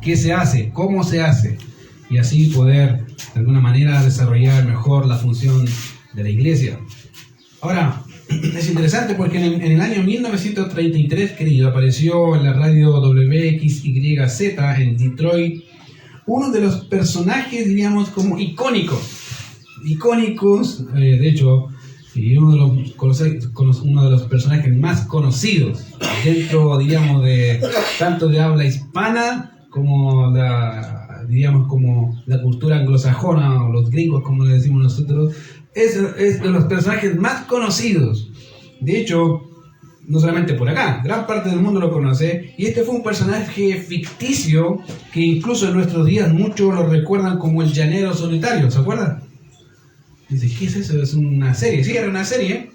qué se hace, cómo se hace, y así poder de alguna manera desarrollar mejor la función de la iglesia. Ahora, es interesante porque en el año 1933, querido, apareció en la radio WXYZ en Detroit uno de los personajes, diríamos, como icónicos, de hecho, y uno de los personajes más conocidos dentro, digamos, de tanto de habla hispana como como la cultura anglosajona, o los gringos, como le decimos nosotros. Es de los personajes más conocidos. De hecho, no solamente por acá, gran parte del mundo lo conoce. Y este fue un personaje ficticio que incluso en nuestros días muchos lo recuerdan como el llanero solitario. ¿Se acuerdan? Dice, ¿qué es eso? Es una serie. Sí, era una serie.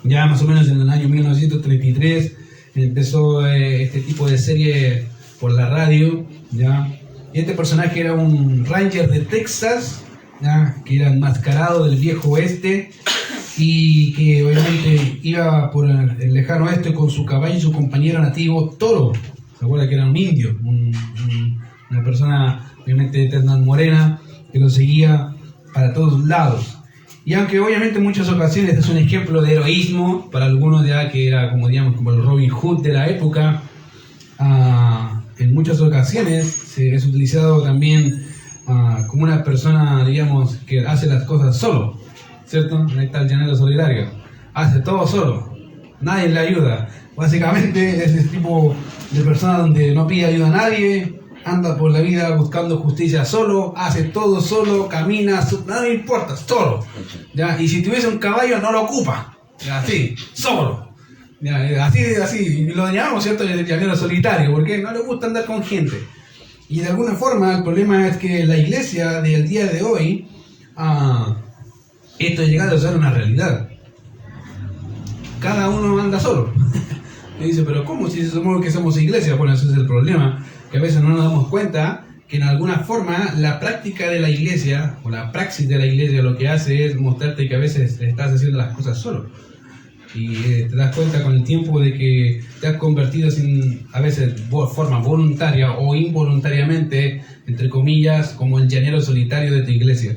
Ya más o menos en el año 1933 empezó este tipo de serie por la radio. ¿Ya? Y este personaje era un ranger de Texas, ¿ya? Que era enmascarado del viejo oeste y que obviamente iba por el lejano oeste con su caballo y su compañero nativo Toro. ¿Se acuerda que era un indio? Una persona obviamente de tez morena que lo seguía para todos lados. Y aunque obviamente en muchas ocasiones es un ejemplo de heroísmo para algunos, ya que era como el Robin Hood de la época, en muchas ocasiones es utilizado también como una persona, digamos, que hace las cosas solo, ¿cierto? Ahí está el llanero solidario, hace todo solo, nadie le ayuda. Básicamente es el tipo de persona donde no pide ayuda a nadie, anda por la vida buscando justicia solo, hace todo solo, camina, nada le importa, solo, ¿ya? Y si tuviese un caballo no lo ocupa, ¿ya? Así, solo, ¿ya? Así, y lo llamamos, ¿cierto?, el llanero solitario, porque no le gusta andar con gente. Y de alguna forma el problema es que la iglesia del día de hoy, esto ha llegado a ser una realidad. Cada uno anda solo. Y dice, pero ¿cómo? Si somos iglesia. Bueno, ese es el problema, que a veces no nos damos cuenta que en alguna forma la práctica de la iglesia, o la praxis de la iglesia, lo que hace es mostrarte que a veces estás haciendo las cosas solo. Y te das cuenta con el tiempo de que te has convertido a veces de forma voluntaria o involuntariamente, entre comillas, como el llanero solitario de tu iglesia.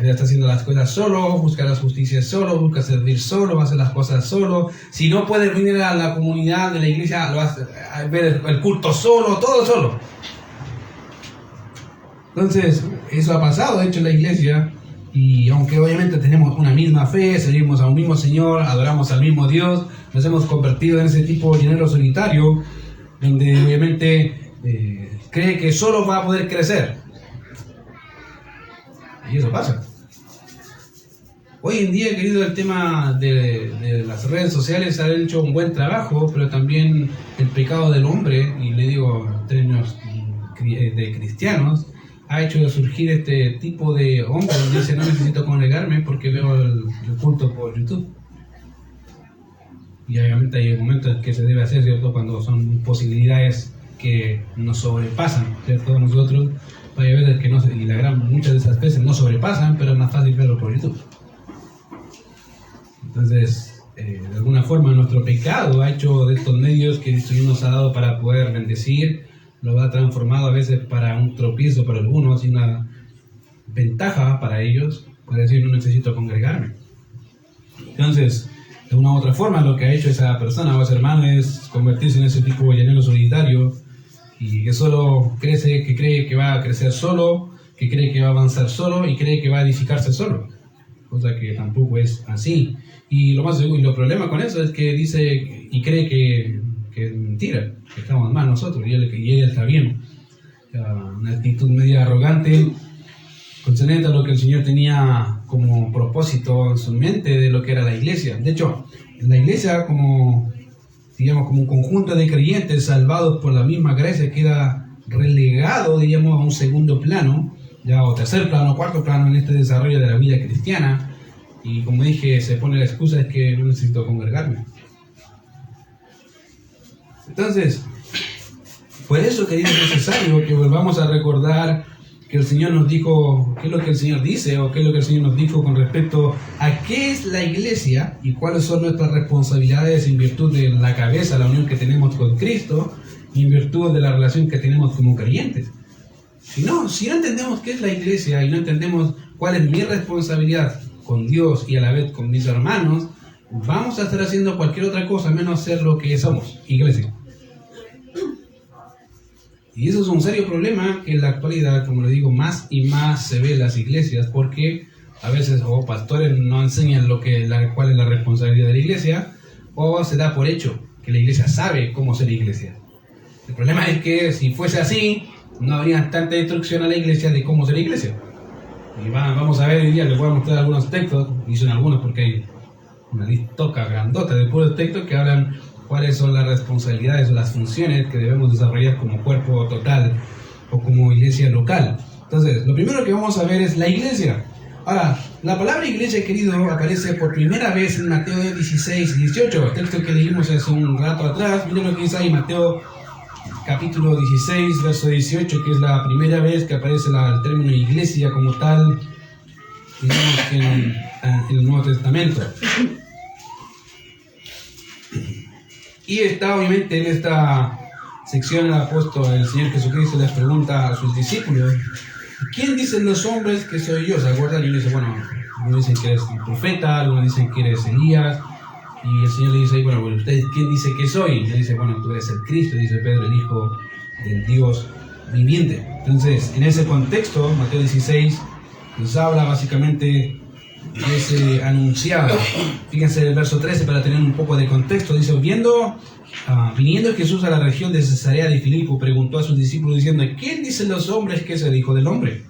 Ya está haciendo las cosas solo, busca la justicia solo, busca servir solo, hace las cosas solo. Si no puedes venir a la comunidad de la iglesia, lo hace, a ver el culto solo, todo solo. Entonces, eso ha pasado, de hecho, en la iglesia. Y aunque obviamente tenemos una misma fe, servimos a un mismo Señor, adoramos al mismo Dios, nos hemos convertido en ese tipo de llanero solitario, donde obviamente cree que solo va a poder crecer. Y eso pasa. Hoy en día, querido, el tema de las redes sociales ha hecho un buen trabajo, pero también el pecado del hombre, y le digo en términos de cristianos, ha hecho surgir este tipo de hombre donde dice, no necesito congregarme porque veo el culto por YouTube. Y obviamente hay momentos que se debe hacer, ¿cierto?, cuando son posibilidades que nos sobrepasan, ¿cierto? Nosotros hay veces que no, y muchas de esas veces no sobrepasan, pero es más fácil verlo por YouTube. Entonces, de alguna forma nuestro pecado ha hecho de estos medios que Dios nos ha dado para poder bendecir, lo ha transformado a veces para un tropiezo para algunos y una ventaja para ellos, para decir, no necesito congregarme. Entonces, de una u otra forma, lo que ha hecho esa persona o ese hermano es convertirse en ese tipo de llanero solitario y que solo crece, que cree que va a crecer solo, que cree que va a avanzar solo y cree que va a edificarse solo, cosa que tampoco es así. Y lo problema con eso es que dice y cree que es mentira, que estamos mal nosotros y él está bien. Una actitud media arrogante concerniente a lo que el Señor tenía como propósito en su mente de lo que era la iglesia. De hecho, la iglesia como un conjunto de creyentes salvados por la misma gracia queda relegado, a un segundo plano, o tercer plano, cuarto plano en este desarrollo de la vida cristiana. Y como dije, se pone la excusa es que no necesito congregarme. Entonces, por eso, querido, es necesario que volvamos a recordar que el Señor nos dijo, qué es lo que el Señor dice o qué es lo que el Señor nos dijo con respecto a qué es la iglesia y cuáles son nuestras responsabilidades en virtud de la cabeza, la unión que tenemos con Cristo, ni en virtud de la relación que tenemos como creyentes. Si no entendemos qué es la iglesia y no entendemos cuál es mi responsabilidad con Dios y a la vez con mis hermanos, vamos a estar haciendo cualquier otra cosa menos ser lo que somos, iglesia. Y eso es un serio problema que en la actualidad, como le digo, más y más se ve en las iglesias, porque a veces pastores no enseñan cuál es la responsabilidad de la iglesia, o se da por hecho que la iglesia sabe cómo ser iglesia. El problema es que si fuese así, no habría tanta instrucción a la iglesia de cómo ser iglesia. Y vamos a ver hoy día, les voy a mostrar algunos textos, y son algunos porque hay una listoca grandota de puros textos que hablan cuáles son las responsabilidades o las funciones que debemos desarrollar como cuerpo total o como iglesia local. Entonces, lo primero que vamos a ver es la iglesia. Ahora, la palabra iglesia, querido, aparece por primera vez en Mateo 16 y 18, el texto que leímos hace un rato atrás. Miren lo que dice ahí, Mateo capítulo 16, verso 18, que es la primera vez que aparece el término iglesia como tal, digamos que en el Nuevo Testamento. Y está obviamente en esta sección el Señor Jesucristo les pregunta a sus discípulos: ¿quién dicen los hombres que soy yo? ¿Se acuerdan? Y uno dice, bueno, algunos dicen que eres un profeta, algunos dicen que eres Elías. Y el Señor le dice, bueno, ¿ustedes quién dice que soy? Y le dice, bueno, tú eres el Cristo, dice Pedro, el Hijo del Dios viviente. Entonces, en ese contexto, Mateo 16 nos habla básicamente de ese anunciado. Fíjense el verso 13 para tener un poco de contexto. Dice, viniendo Jesús a la región de Cesarea de Filipo, preguntó a sus discípulos diciendo, ¿quién dicen los hombres que es el Hijo del Hombre?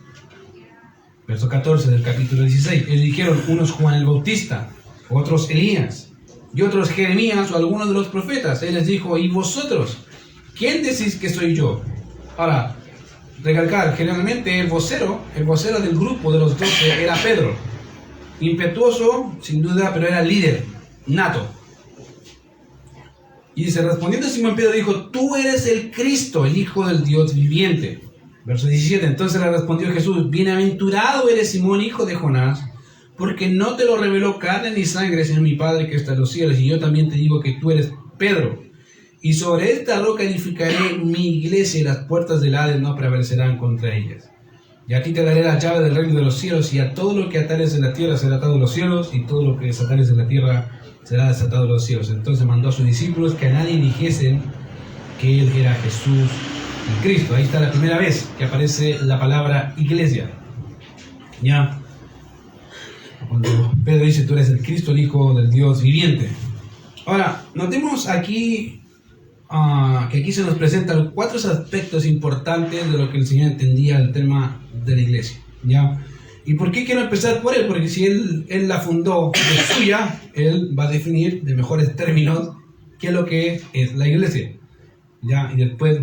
Verso 14 del capítulo 16. Ellos dijeron, unos Juan el Bautista, otros Elías, y otros Jeremías o algunos de los profetas. Él les dijo, ¿y vosotros? ¿Quién decís que soy yo? Ahora, recalcar, generalmente el vocero del grupo de los 12 era Pedro. Impetuoso, sin duda, pero era líder, nato. Y dice, respondiendo Simón Pedro dijo, tú eres el Cristo, el Hijo del Dios viviente. Verso 17, entonces le respondió Jesús, bienaventurado eres Simón, hijo de Jonás, porque no te lo reveló carne ni sangre, sino mi Padre que está en los cielos. Y yo también te digo que tú eres Pedro, y sobre esta roca edificaré mi iglesia, y las puertas del Hades no prevalecerán contra ellas. Y a ti te daré la llave del reino de los cielos, y a todo lo que atares en la tierra será atado en los cielos, y todo lo que desatares en la tierra será desatado en los cielos. Entonces mandó a sus discípulos que a nadie dijesen que él era Jesús el Cristo. Ahí está la primera vez que aparece la palabra iglesia. Ya. Cuando Pedro dice, tú eres el Cristo, el Hijo del Dios viviente. Ahora, notemos aquí que aquí se nos presentan 4 aspectos importantes de lo que el Señor entendía el tema de la iglesia. ¿Ya? ¿Y por qué quiero empezar por él? Porque si él la fundó de suya, él va a definir de mejores términos qué es lo que es la iglesia. ¿Ya? Y después,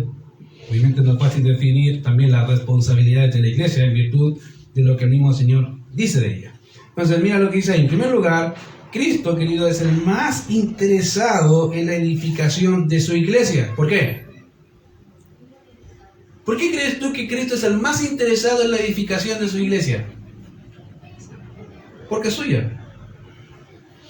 obviamente, nos va a definir también las responsabilidades de la iglesia en virtud de lo que el mismo Señor dice de ella. Entonces, mira lo que dice ahí. En primer lugar, Cristo, querido, es el más interesado en la edificación de su iglesia. ¿Por qué? ¿Por qué crees tú que Cristo es el más interesado en la edificación de su iglesia? Porque es suya.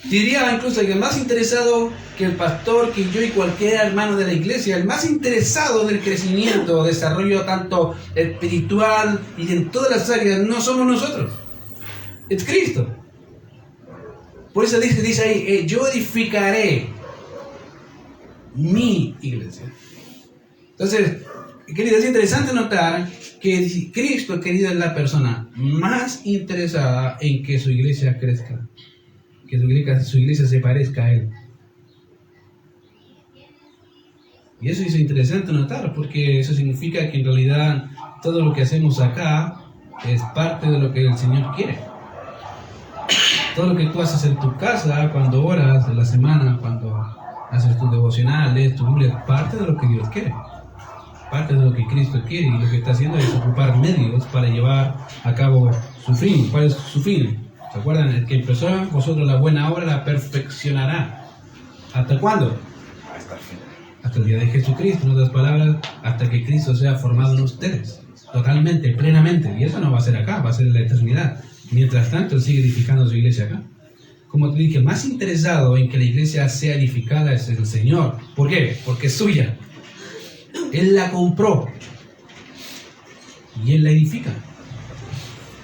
Diría incluso que el más interesado que el pastor, que yo y cualquier hermano de la iglesia, el más interesado en el crecimiento, desarrollo tanto espiritual y en todas las áreas, no somos nosotros. Es Cristo. Por eso dice ahí, yo edificaré mi iglesia. Entonces, querido, es interesante notar que Cristo, querido, es la persona más interesada en que su iglesia crezca, que su iglesia se parezca a Él. Y eso es interesante notar, porque eso significa que en realidad todo lo que hacemos acá es parte de lo que el Señor quiere. Todo lo que tú haces en tu casa, cuando oras, en la semana, cuando haces tu devocional, lees tu Biblia, es parte de lo que Dios quiere. Parte de lo que Cristo quiere, y lo que está haciendo es ocupar medios para llevar a cabo su fin. ¿Cuál es su fin? ¿Se acuerdan? El que empezó en vosotros la buena obra la perfeccionará. ¿Hasta cuándo? Hasta el día de Jesucristo. En otras palabras, hasta que Cristo sea formado en ustedes. Totalmente, plenamente. Y eso no va a ser acá, va a ser en la eternidad. Mientras tanto, Él sigue edificando su iglesia acá. Como te dije, más interesado en que la iglesia sea edificada es el Señor. ¿Por qué? Porque es suya. Él la compró y Él la edifica.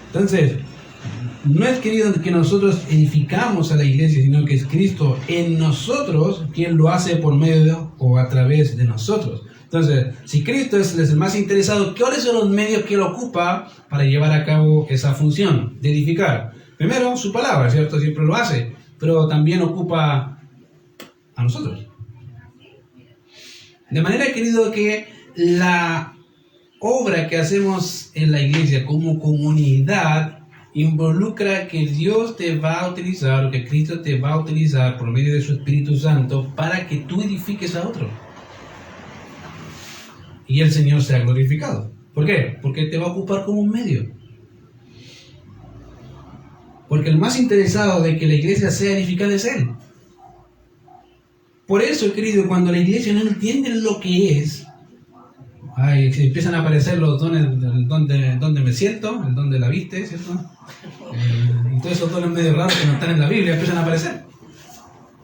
Entonces, no es, querido, que nosotros edificamos a la iglesia, sino que es Cristo en nosotros quien lo hace por medio o a través de nosotros. Entonces, si Cristo es el más interesado, ¿cuáles son los medios que Él ocupa para llevar a cabo esa función de edificar? Primero, su palabra, ¿cierto? Siempre lo hace, pero también ocupa a nosotros. De manera, querido, que la obra que hacemos en la iglesia como comunidad involucra que Dios te va a utilizar, o que Cristo te va a utilizar por medio de su Espíritu Santo para que tú edifiques a otro. Y el Señor sea glorificado. ¿Por qué? Porque te va a ocupar como un medio. Porque el más interesado de que la iglesia sea edificada es Él. Por eso, querido, cuando la iglesia no entiende lo que es, se empiezan a aparecer los dones, el don de me siento, el don de la viste, ¿cierto? Y todos esos dones medio raros que no están en la Biblia empiezan a aparecer.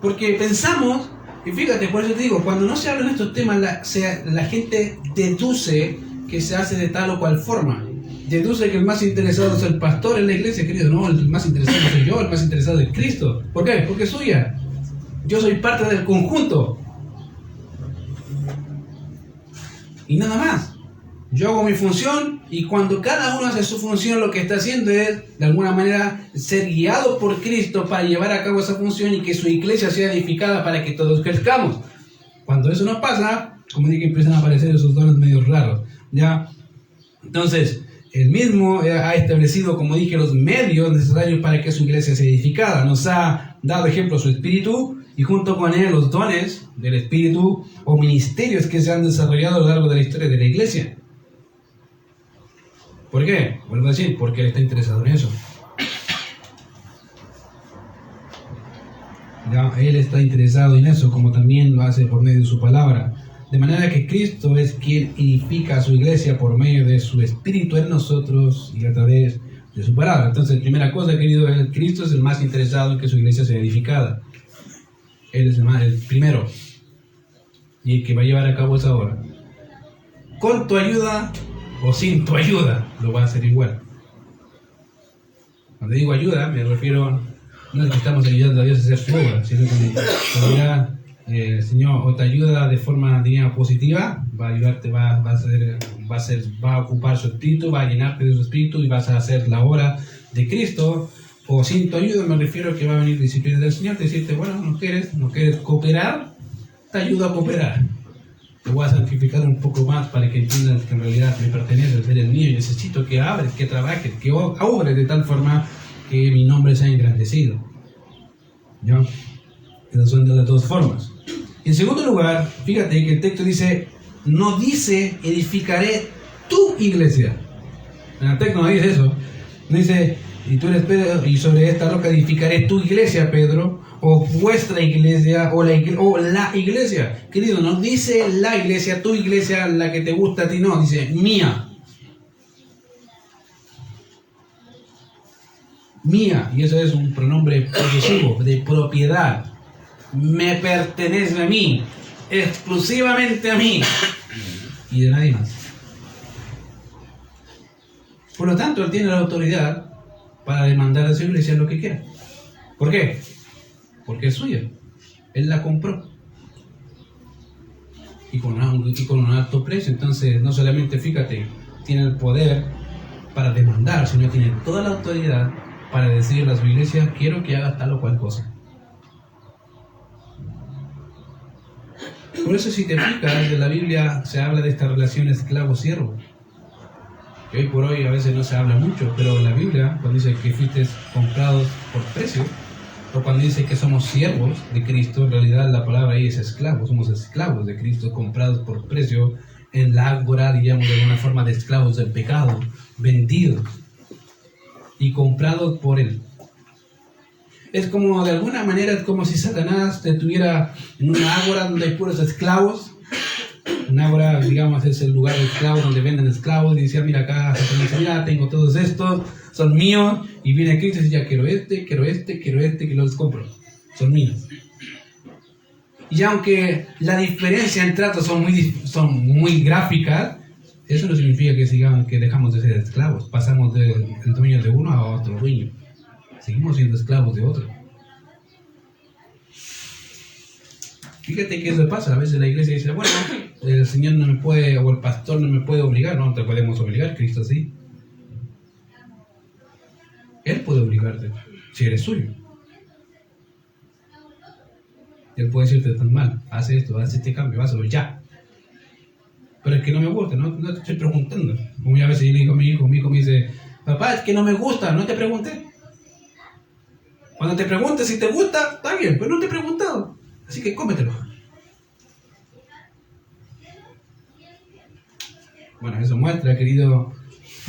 Porque pensamos, y fíjate, por eso te digo, cuando no se hablan estos temas, la gente deduce que se hace de tal o cual forma. Deduce que el más interesado es el pastor en la iglesia, querido. No, el más interesado soy yo, el más interesado es Cristo. ¿Por qué? Porque es suya. Yo soy parte del conjunto. Y nada más. Yo hago mi función y cuando cada uno hace su función, lo que está haciendo es, de alguna manera, ser guiado por Cristo para llevar a cabo esa función y que su iglesia sea edificada para que todos crezcamos. Cuando eso no pasa, como dije, empiezan a aparecer esos dones medio raros, ¿ya? Entonces, Él mismo ha establecido, como dije, los medios necesarios para que su iglesia sea edificada. Nos ha dado ejemplo su Espíritu y junto con Él los dones del Espíritu o ministerios que se han desarrollado a lo largo de la historia de la iglesia. ¿Por qué? Vuelvo a decir, porque Él está interesado en eso. Ya, Él está interesado en eso, como también lo hace por medio de su palabra. De manera que Cristo es quien edifica a su iglesia por medio de su Espíritu en nosotros y a través de su palabra. Entonces, primera cosa, querido, Cristo es el más interesado en que su iglesia sea edificada. Él es el primero y el que va a llevar a cabo esa obra. Con tu ayuda o sin tu ayuda, lo va a hacer igual. Cuando digo ayuda, me refiero, no es que estamos ayudando a Dios a hacer su obra, sino que el Señor o te ayuda de forma, digamos, positiva, va a ayudarte, va a ocupar su espíritu, va a llenarte de su espíritu y vas a hacer la obra de Cristo. O sin tu ayuda me refiero a que va a venir disciplina del Señor, te decirte, bueno, no quieres cooperar, te ayudo a cooperar. Te voy a santificar un poco más para que entiendas que en realidad me pertenece, eres mío y necesito que abres, que trabajes, que obres de tal forma que mi nombre sea engrandecido. ¿Ya? Esas son de las dos formas. En segundo lugar, fíjate que el texto dice, no dice edificaré tu iglesia. En el texto no dice eso. No dice, y tú eres Pedro, y sobre esta roca edificaré tu iglesia, Pedro, o vuestra iglesia, o la iglesia. Querido, no dice la iglesia, tu iglesia, la que te gusta a ti, no, dice mía. Mía, y eso es un pronombre posesivo, de propiedad. Me pertenece a mí, exclusivamente a mí, y de nadie más. Por lo tanto, Él tiene la autoridad para demandar a su iglesia lo que quiera. ¿Por qué? Porque es suya. Él la compró. Y con un alto precio. Entonces, no solamente, fíjate, tiene el poder para demandar, sino tiene toda la autoridad para decirle a su iglesia, quiero que haga tal o cual cosa. Por eso, si te fijas, en la Biblia se habla de esta relación esclavo-siervo. Que hoy por hoy a veces no se habla mucho, pero en la Biblia, cuando dice que fuiste comprados por precio, o cuando dice que somos siervos de Cristo, en realidad la palabra ahí es esclavo, somos esclavos de Cristo, comprados por precio en la ágora, digamos, de alguna forma de esclavos del pecado, vendidos y comprados por Él. Es como, de alguna manera, es como si Satanás te tuviera en una ágora donde hay puros esclavos. Una ágora, digamos, es el lugar de esclavos donde venden esclavos y decía, mira acá, Satanás, mira, tengo todos estos, son míos, y viene Cristo y dice, ya quiero este, que los compro, son míos. Y aunque la diferencia en tratos son muy gráficas, eso no significa que dejamos de ser esclavos. Pasamos del dueño de uno a otro dueño. Seguimos siendo esclavos de otro. Fíjate que eso pasa. A veces la iglesia dice, bueno, el Señor no me puede, o el pastor no me puede obligar. No te podemos obligar, Cristo sí. Él puede obligarte, si eres suyo. Él puede decirte tan mal, haz esto, haz este cambio, hazlo ya. Pero es que no me gusta, no te estoy preguntando. Como ya a veces yo le digo a mi hijo me dice, papá, es que no me gusta, no te pregunté. Cuando te preguntes si te gusta, está bien, pero no te he preguntado. Así que cómetelo. Bueno, eso muestra, querido,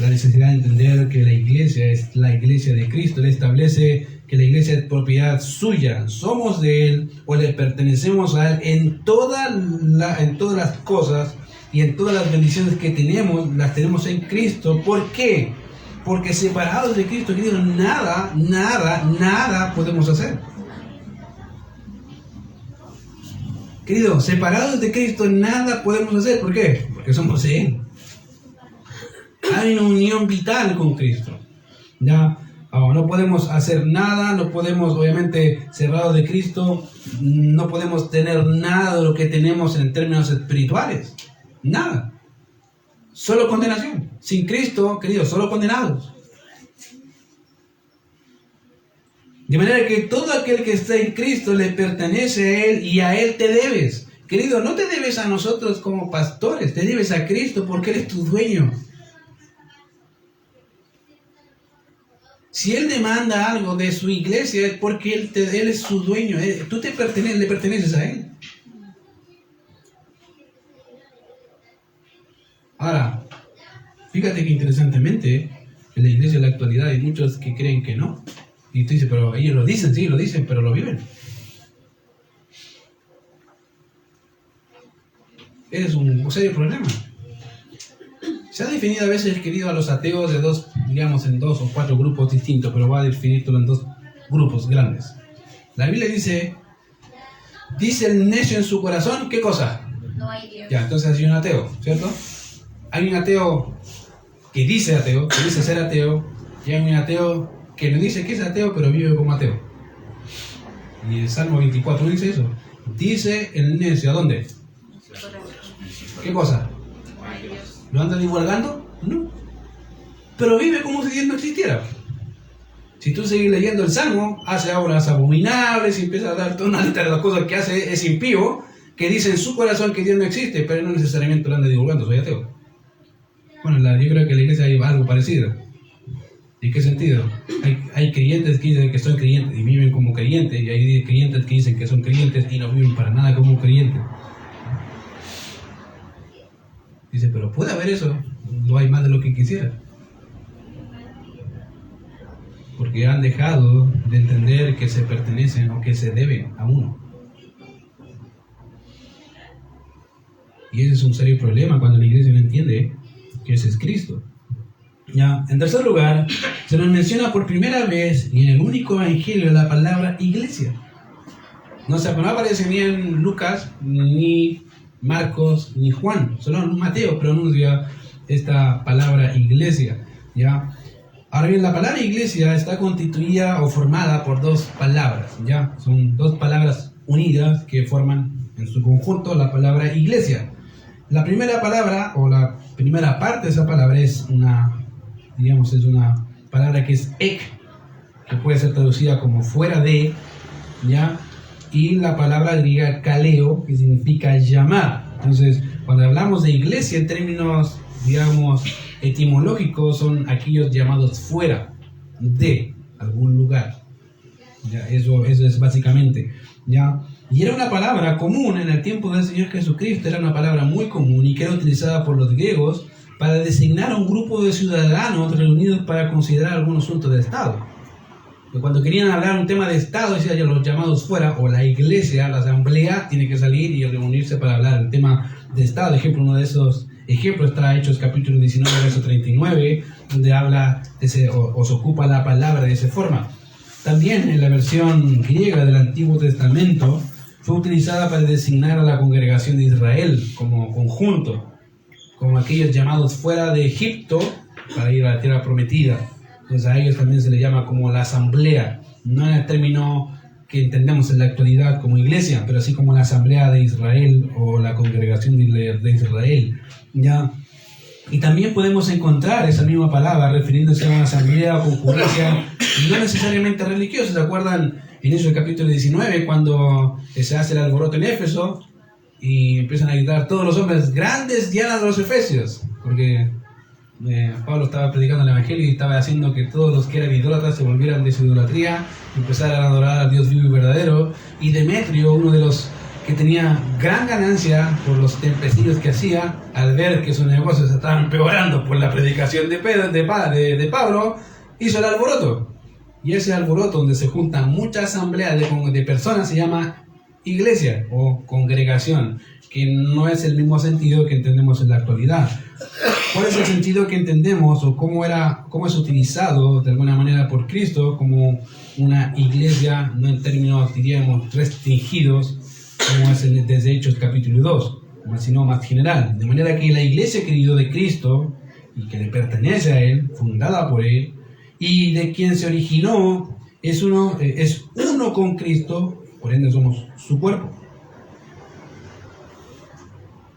la necesidad de entender que la iglesia es la iglesia de Cristo. Él establece que la iglesia es propiedad suya. Somos de Él o le pertenecemos a Él en todas las cosas y en todas las bendiciones que tenemos, las tenemos en Cristo. ¿Por qué? Porque separados de Cristo, querido, nada podemos hacer. Querido, separados de Cristo, nada podemos hacer. ¿Por qué? Porque somos de Él. Hay una unión vital con Cristo. ¿Ya? No podemos hacer nada, no podemos, obviamente, cerrados de Cristo, no podemos tener nada de lo que tenemos en términos espirituales. Nada. Solo condenación. Sin Cristo, querido, solo condenados. De manera que todo aquel que está en Cristo le pertenece a Él y a Él te debes. Querido, no te debes a nosotros como pastores, te debes a Cristo porque Él es tu dueño. Si Él demanda algo de su iglesia es porque Él es su dueño. Tú le perteneces a Él. Ahora, fíjate que interesantemente, en la iglesia de la actualidad hay muchos que creen que no. Y tú dices, pero ellos lo dicen, sí, lo dicen, pero lo viven. Es un serio problema. Se ha definido a veces, querido, a los ateos de en 2 o 4 grupos distintos, pero va a definirlo en 2 grupos grandes. La Biblia dice el necio en su corazón, ¿qué cosa? No hay Dios. Ya, entonces hay un ateo, ¿cierto? Hay un ateo que dice ser ateo, y hay un ateo que no dice que es ateo, pero vive como ateo. Y el Salmo 24 no dice eso. Dice el necio, ¿a dónde? ¿Qué cosa? ¿Lo anda divulgando? No. Pero vive como si Dios no existiera. Si tú sigues leyendo el Salmo, hace obras abominables y empieza a dar toda una lista de las cosas que hace, es impío, que dice en su corazón que Dios no existe, pero no necesariamente lo anda divulgando, soy ateo. Bueno, yo creo que en la iglesia hay algo parecido. ¿En qué sentido? Hay creyentes que dicen que son creyentes y viven como creyentes, y hay creyentes que dicen que son creyentes y no viven para nada como creyentes. Dice, pero puede haber eso, no hay más de lo que quisiera. Porque han dejado de entender que se pertenecen o que se deben a uno. Y ese es un serio problema cuando la iglesia no entiende que ese es Cristo. Ya, en tercer lugar, se nos menciona por primera vez y en el único evangelio la palabra iglesia. No aparece ni en Lucas, ni Marcos, ni Juan. Solo Mateo pronuncia esta palabra iglesia. ¿Ya? Ahora bien, la palabra iglesia está constituida o formada por 2 palabras. ¿Ya? Son 2 palabras unidas que forman en su conjunto la palabra iglesia. La primera palabra o la primera parte de esa palabra es una palabra que es ek, que puede ser traducida como fuera de, ¿ya? Y la palabra griega kaleo, que significa llamar. Entonces, cuando hablamos de iglesia en términos, etimológicos, son aquellos llamados fuera de algún lugar. ¿Ya? Eso es básicamente, ¿ya? Y era una palabra común en el tiempo del Señor Jesucristo, era una palabra muy común y que era utilizada por los griegos para designar a un grupo de ciudadanos reunidos para considerar algún asunto de Estado. Cuando querían hablar un tema de Estado, decían los llamados fuera, o la iglesia, la asamblea, tiene que salir y reunirse para hablar del tema de Estado. Ejemplo, uno de esos ejemplos está Hechos capítulo 19, verso 39, donde habla, o se ocupa la palabra de esa forma. También en la versión griega del Antiguo Testamento, fue utilizada para designar a la congregación de Israel como conjunto, como aquellos llamados fuera de Egipto para ir a la tierra prometida. Entonces a ellos también se les llama como la asamblea, no en el término que entendemos en la actualidad como iglesia, pero así como la asamblea de Israel o la congregación de Israel, ¿ya? Y también podemos encontrar esa misma palabra refiriéndose a una asamblea o concurrencia no necesariamente religiosa. ¿Se acuerdan en eso del capítulo 19 cuando se hace el alboroto en Éfeso y empiezan a gritar todos los hombres grandes llenan a los efesios? Porque Pablo estaba predicando el evangelio y estaba haciendo que todos los que eran idólatras se volvieran de su idolatría, empezaran a adorar al Dios vivo y verdadero. Y Demetrio, uno de los que tenía gran ganancia por los tempestinos que hacía, al ver que sus negocios estaban empeorando por la predicación de Pablo, hizo el alboroto. Y ese alboroto donde se juntan muchas asambleas de personas se llama iglesia o congregación, que no es el mismo sentido que entendemos en la actualidad. ¿Cuál es el sentido que entendemos o cómo es utilizado de alguna manera por Cristo como una iglesia, no en términos, diríamos, restringidos, como es desde Hechos capítulo 2, sino más general? De manera que la iglesia, querido, de Cristo, y que le pertenece a Él, fundada por Él, y de quien se originó, es uno con Cristo, por ende somos su cuerpo.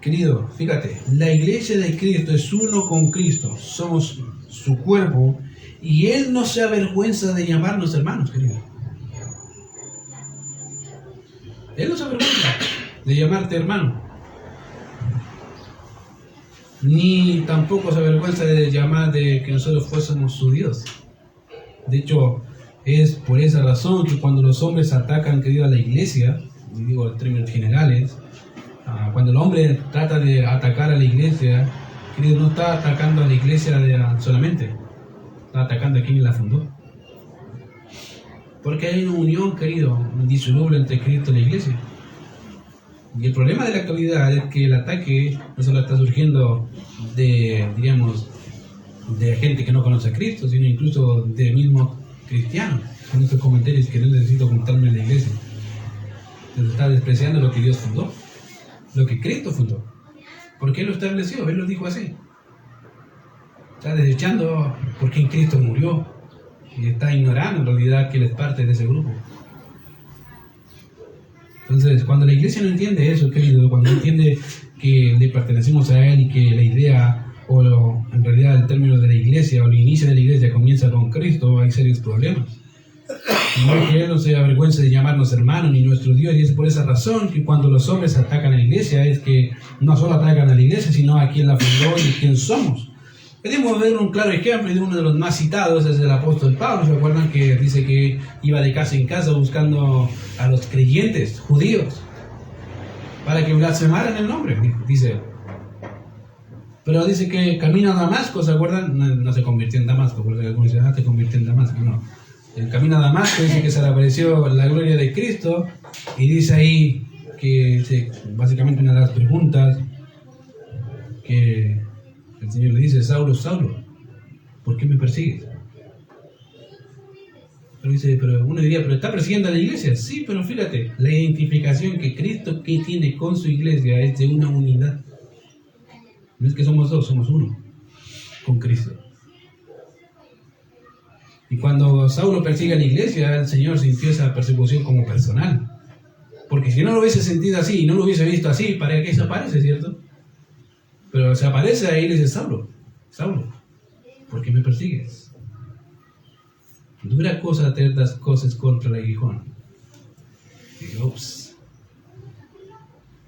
Querido, fíjate, la iglesia de Cristo es uno con Cristo, somos su cuerpo, y Él no se avergüenza de llamarnos hermanos, querido. Él no se avergüenza de llamarte hermano, ni tampoco se avergüenza de llamar de que nosotros fuésemos su Dios. De hecho, es por esa razón que cuando los hombres atacan, querido, a la iglesia, y digo en términos generales, cuando el hombre trata de atacar a la iglesia, querido, no está atacando a la iglesia solamente, está atacando a quien la fundó. Porque hay una unión, querido, indisoluble entre Cristo y la iglesia. Y el problema de la actualidad es que el ataque no solo está surgiendo de gente que no conoce a Cristo, sino incluso de mismos cristianos, con estos comentarios que no necesito juntarme en la iglesia. Se está despreciando lo que Dios fundó, lo que Cristo fundó, porque Él lo estableció, Él lo dijo así. Está desechando por quien Cristo murió y está ignorando en realidad que Él es parte de ese grupo. Entonces, cuando la iglesia no entiende eso, querido, cuando entiende que le pertenecemos a Él y que la idea o en realidad el término de la iglesia o el inicio de la iglesia comienza con Cristo, hay serios problemas. No es que Él no se avergüence de llamarnos hermanos ni nuestro Dios, y es por esa razón que cuando los hombres atacan a la iglesia es que no solo atacan a la iglesia, sino a quien la fundó y quién somos. Podemos ver un claro ejemplo de uno de los más citados, es el apóstol Pablo. ¿Se acuerdan que dice que iba de casa en casa buscando a los creyentes judíos para que blasfemaran el nombre? Dice. Pero dice que camino a Damasco, ¿se acuerdan? No se convirtió en Damasco, porque algunos dicen, te convirtió en Damasco. No. El camino a Damasco dice que se le apareció la gloria de Cristo, y dice ahí que básicamente una de las preguntas que el Señor le dice: Saulo, Saulo, ¿por qué me persigues? Pero uno diría, ¿pero está persiguiendo a la iglesia? Sí, pero fíjate, la identificación que Cristo tiene con su iglesia es de una unidad. No es que somos dos, somos uno con Cristo. Y cuando Saulo persigue a la iglesia, el Señor sintió esa persecución como personal. Porque si no lo hubiese sentido así y no lo hubiese visto así, ¿para qué se aparece, cierto? Pero se aparece ahí y le dice: Saulo, Saulo, ¿por qué me persigues? Dura cosa hacer las cosas contra el aguijón. Y ups.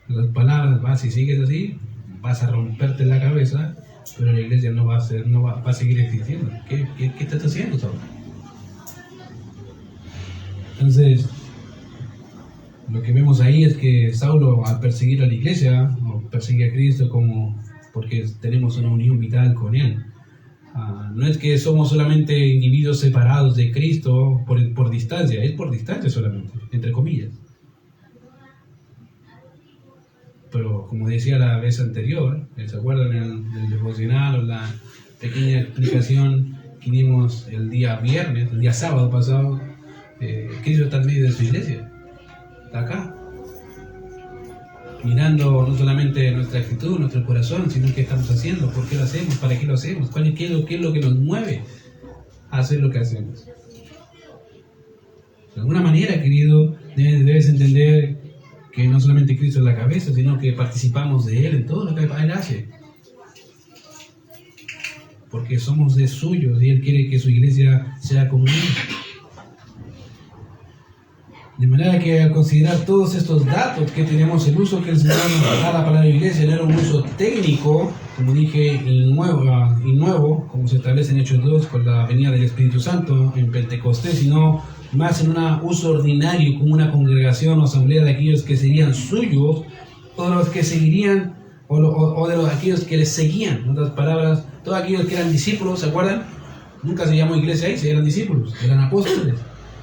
Las palabras, si sigues así, vas a romperte la cabeza, pero la iglesia no va a seguir existiendo. ¿Qué estás haciendo, Saulo? Entonces, lo que vemos ahí es que Saulo, al perseguir a la iglesia, o persigue a Cristo porque tenemos una unión vital con Él. No es que somos solamente individuos separados de Cristo por distancia, es por distancia solamente, entre comillas. Pero como decía la vez anterior, ¿se acuerdan del devocional o la pequeña explicación que dimos el día viernes, el día sábado pasado? Cristo está en medio de su iglesia, está acá. mirando no solamente nuestra actitud, nuestro corazón, sino qué estamos haciendo, por qué lo hacemos, para qué lo hacemos, qué es lo que nos mueve a hacer lo que hacemos. De alguna manera, querido, debes entender que no solamente Cristo es la cabeza, sino que participamos de Él en todo lo que Él hace. Porque somos de suyos y Él quiere que su iglesia sea como Él. De manera que al considerar todos estos datos que tenemos, el uso que el Señor nos da a la palabra iglesia no era un uso técnico, como dije, y nuevo, como se establece en Hechos 2 con la venida del Espíritu Santo en Pentecostés, sino más en un uso ordinario, como una congregación o asamblea de aquellos que serían suyos, o de los que seguirían, o de aquellos que les seguían. En otras palabras, todos aquellos que eran discípulos, ¿se acuerdan? Nunca se llamó iglesia ahí, eran discípulos, eran apóstoles.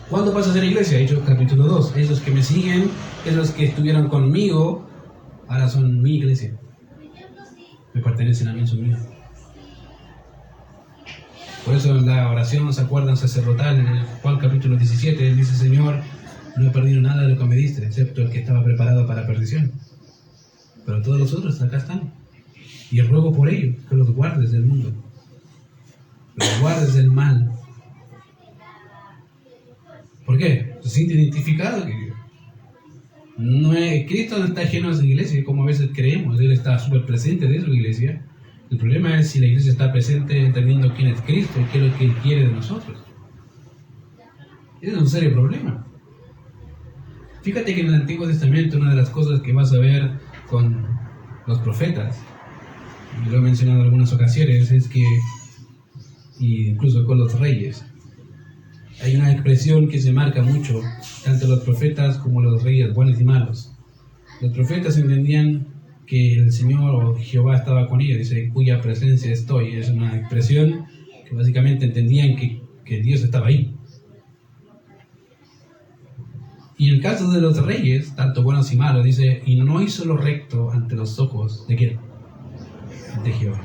¿Cuándo pasa a ser iglesia? Hechos capítulo 2. Esos que me siguen, esos que estuvieron conmigo, ahora son mi iglesia. Me pertenecen a mí, son míos. Por eso en la oración, ¿se acuerdan? Sacerdotal, en Juan capítulo 17, él dice: Señor, no he perdido nada de lo que me diste, excepto el que estaba preparado para perdición. Pero todos los otros acá están. Y ruego por ellos, que los guardes del mundo. Los guardes del mal. ¿Por qué? Se siente identificado, querido. Cristo no está ajeno a su iglesia, como a veces creemos. Él está súper presente de su iglesia. El problema es si la iglesia está presente entendiendo quién es Cristo y qué es lo que Él quiere de nosotros. Ese es un serio problema. Fíjate que en el Antiguo Testamento una de las cosas que vas a ver con los profetas, y lo he mencionado en algunas ocasiones, es que, y incluso con los reyes, hay una expresión que se marca mucho, tanto los profetas como los reyes, buenos y malos. Los profetas entendían que el Señor o Jehová estaba con ellos, dice, cuya presencia estoy. Es una expresión que básicamente entendían que Dios estaba ahí. Y en el caso de los reyes, tanto buenos y malos, dice, y no hizo lo recto ante los ojos de ¿quién? De Jehová.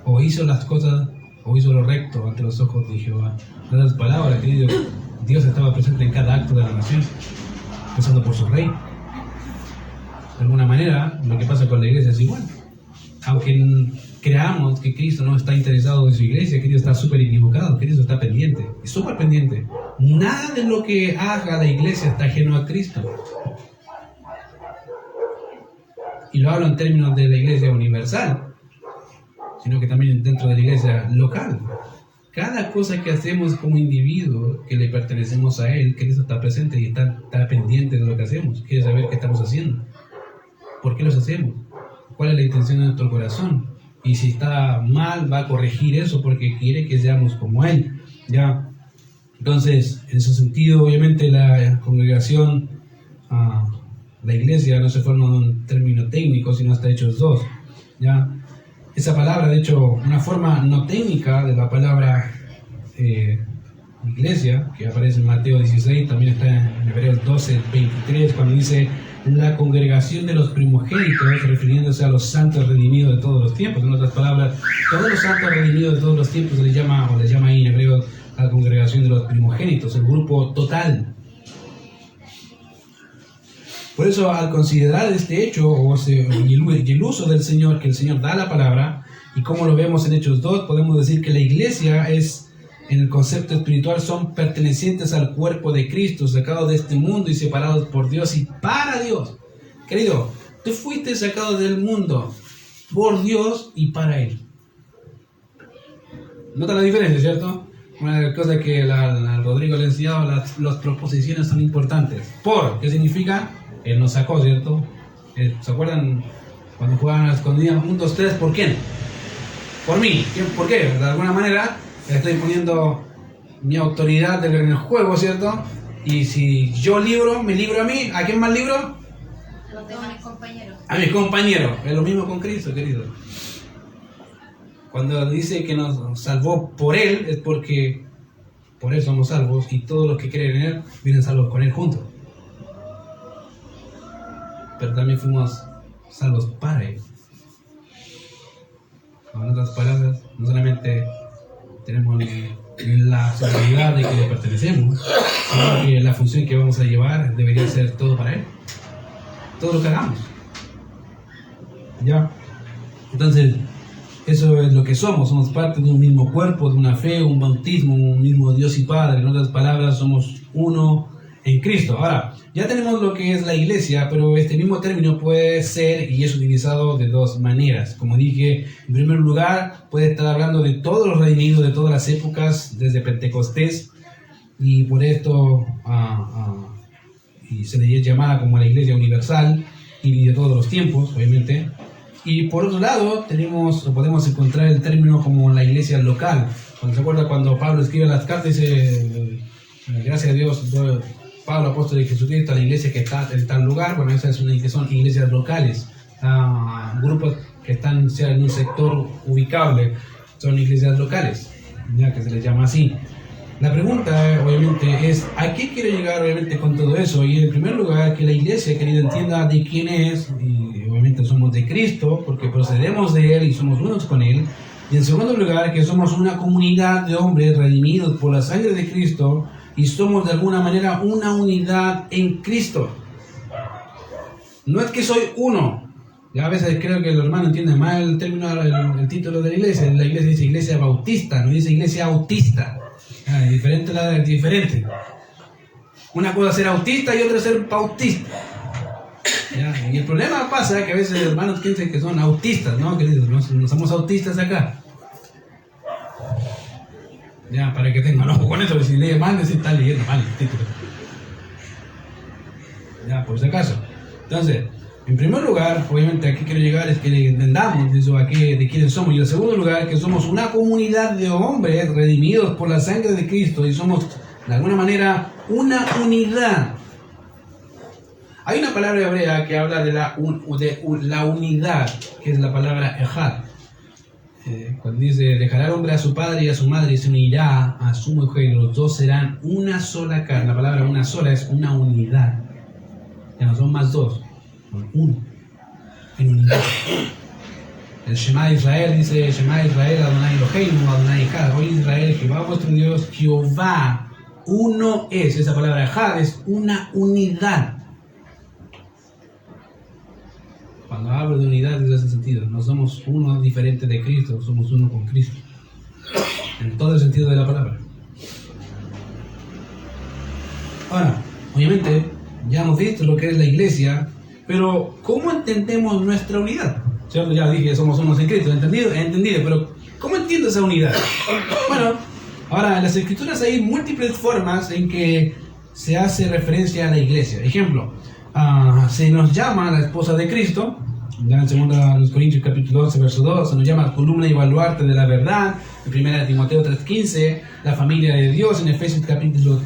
O hizo las cosas, o hizo lo recto ante los ojos de Jehová. En otras palabras, querido, Dios estaba presente en cada acto de la nación, empezando por su rey. De alguna manera, lo que pasa con la iglesia es igual. Aunque creamos que Cristo no está interesado en su iglesia, Cristo está súper equivocado, Cristo está pendiente, es súper pendiente. Nada de lo que haga la iglesia está ajeno a Cristo. Y lo hablo en términos de la iglesia universal, sino que también dentro de la iglesia local. Cada cosa que hacemos como individuo, que le pertenecemos a Él, Cristo está presente y está pendiente de lo que hacemos. Quiere saber qué estamos haciendo. ¿Por qué los hacemos? ¿Cuál es la intención de nuestro corazón? Y si está mal, va a corregir eso porque quiere que seamos como Él. ¿Ya? Entonces, en ese sentido, obviamente la congregación, la iglesia, no se forma en un término técnico, sino hasta Hechos 2. ¿Ya? Esa palabra, de hecho, una forma no técnica de la palabra iglesia, que aparece en Mateo 16, también está en Hebreos 12, 23, cuando dice la congregación de los primogénitos, refiriéndose a los santos redimidos de todos los tiempos. En otras palabras, todos los santos redimidos de todos los tiempos se les llama ahí en Hebreos la congregación de los primogénitos, el grupo total. Por eso, al considerar este hecho y el uso del Señor, que el Señor da la palabra, y como lo vemos en Hechos 2, podemos decir que la iglesia es, en el concepto espiritual, son pertenecientes al cuerpo de Cristo, sacados de este mundo y separados por Dios y para Dios. Querido, tú fuiste sacado del mundo por Dios y para Él. Nota la diferencia, ¿cierto? Una de las cosas que a Rodrigo le ha enseñado, las proposiciones son importantes. ¿Por? ¿Qué significa? Él nos sacó, ¿cierto? ¿Se acuerdan cuando jugaban a la escondida? 1, 2, 3, ¿por quién? Por mí. ¿Por qué? De alguna manera estoy poniendo mi autoridad en el juego, ¿cierto? Y si yo me libro a mí, ¿a quién más libro? A los demás compañeros. A mis compañeros. Es lo mismo con Cristo, querido. Cuando dice que nos salvó por Él, es porque por Él somos salvos y todos los que creen en Él vienen salvos con Él juntos. Pero también fuimos salvos para Él. En otras palabras, no solamente tenemos la seguridad de que le pertenecemos, sino que la función que vamos a llevar debería ser todo para Él. Todo lo que hagamos. ¿Ya? Entonces, eso es lo que somos parte de un mismo cuerpo, de una fe, un bautismo, un mismo Dios y Padre. En otras palabras, somos uno en Cristo. Ahora, ya tenemos lo que es la iglesia, pero este mismo término puede ser y es utilizado de dos maneras. Como dije, en primer lugar, puede estar hablando de todos los redimidos de todas las épocas, desde Pentecostés, y por esto y se le es llamada como la iglesia universal y de todos los tiempos, obviamente. Y por otro lado, podemos encontrar el término como la iglesia local. ¿Se acuerda cuando Pablo escribe las cartas? Dice, gracias a Dios, Pablo, apóstol de Jesucristo, a la iglesia que está en tal lugar. Bueno, esas son iglesias locales. Grupos que están en un sector ubicable son iglesias locales, ya que se les llama así. La pregunta, obviamente, es ¿a qué quiere llegar, obviamente, con todo eso? Y en primer lugar, que la iglesia, querido, entienda de quién es, y obviamente somos de Cristo, porque procedemos de Él y somos unos con Él. Y en segundo lugar, que somos una comunidad de hombres redimidos por la sangre de Cristo, y somos de alguna manera una unidad en Cristo. No es que soy uno. Ya a veces creo que los hermanos entienden mal el término, el título de la iglesia. La iglesia dice iglesia bautista, no dice iglesia autista. Diferente. Una cosa es ser autista y otra es ser bautista. ¿Ya? Y el problema pasa que a veces los hermanos piensan que son autistas, ¿no? Que no somos autistas acá. Ya, para que tengan ojo con eso, si lee mal, si está leyendo mal el título. Ya, por si acaso. Entonces, en primer lugar, obviamente aquí quiero llegar es que entendamos eso, de quiénes somos. Y en segundo lugar, que somos una comunidad de hombres redimidos por la sangre de Cristo y somos, de alguna manera, una unidad. Hay una palabra hebrea que habla de la unidad, que es la palabra ejad. Cuando dice, dejará al hombre a su padre y a su madre y se unirá a su mujer y los dos serán una sola carne. La palabra una sola es una unidad. Ya no son más dos. Uno, en unidad. El Shema Israel dice, Shema Israel, Adonai Eloheinu, Adonai Echad. Oye Israel, Jehová vuestro Dios, Jehová, uno es. Esa palabra Echad es una unidad. Cuando hablo de unidad en ese sentido, no somos uno diferente de Cristo, somos uno con Cristo. En todo el sentido de la palabra. Ahora, obviamente, ya hemos visto lo que es la iglesia. Pero, ¿cómo entendemos nuestra unidad? Yo ya dije, somos unos en Cristo, ¿entendido? Entendido, pero ¿cómo entiendo esa unidad? Bueno, ahora en las Escrituras hay múltiples formas en que se hace referencia a la iglesia. Ejemplo, se nos llama la esposa de Cristo, ya en 2 Corintios capítulo 11, verso 2, se nos llama columna y baluarte de la verdad, en 1 Timoteo 3:15, la familia de Dios, en Efesios capítulo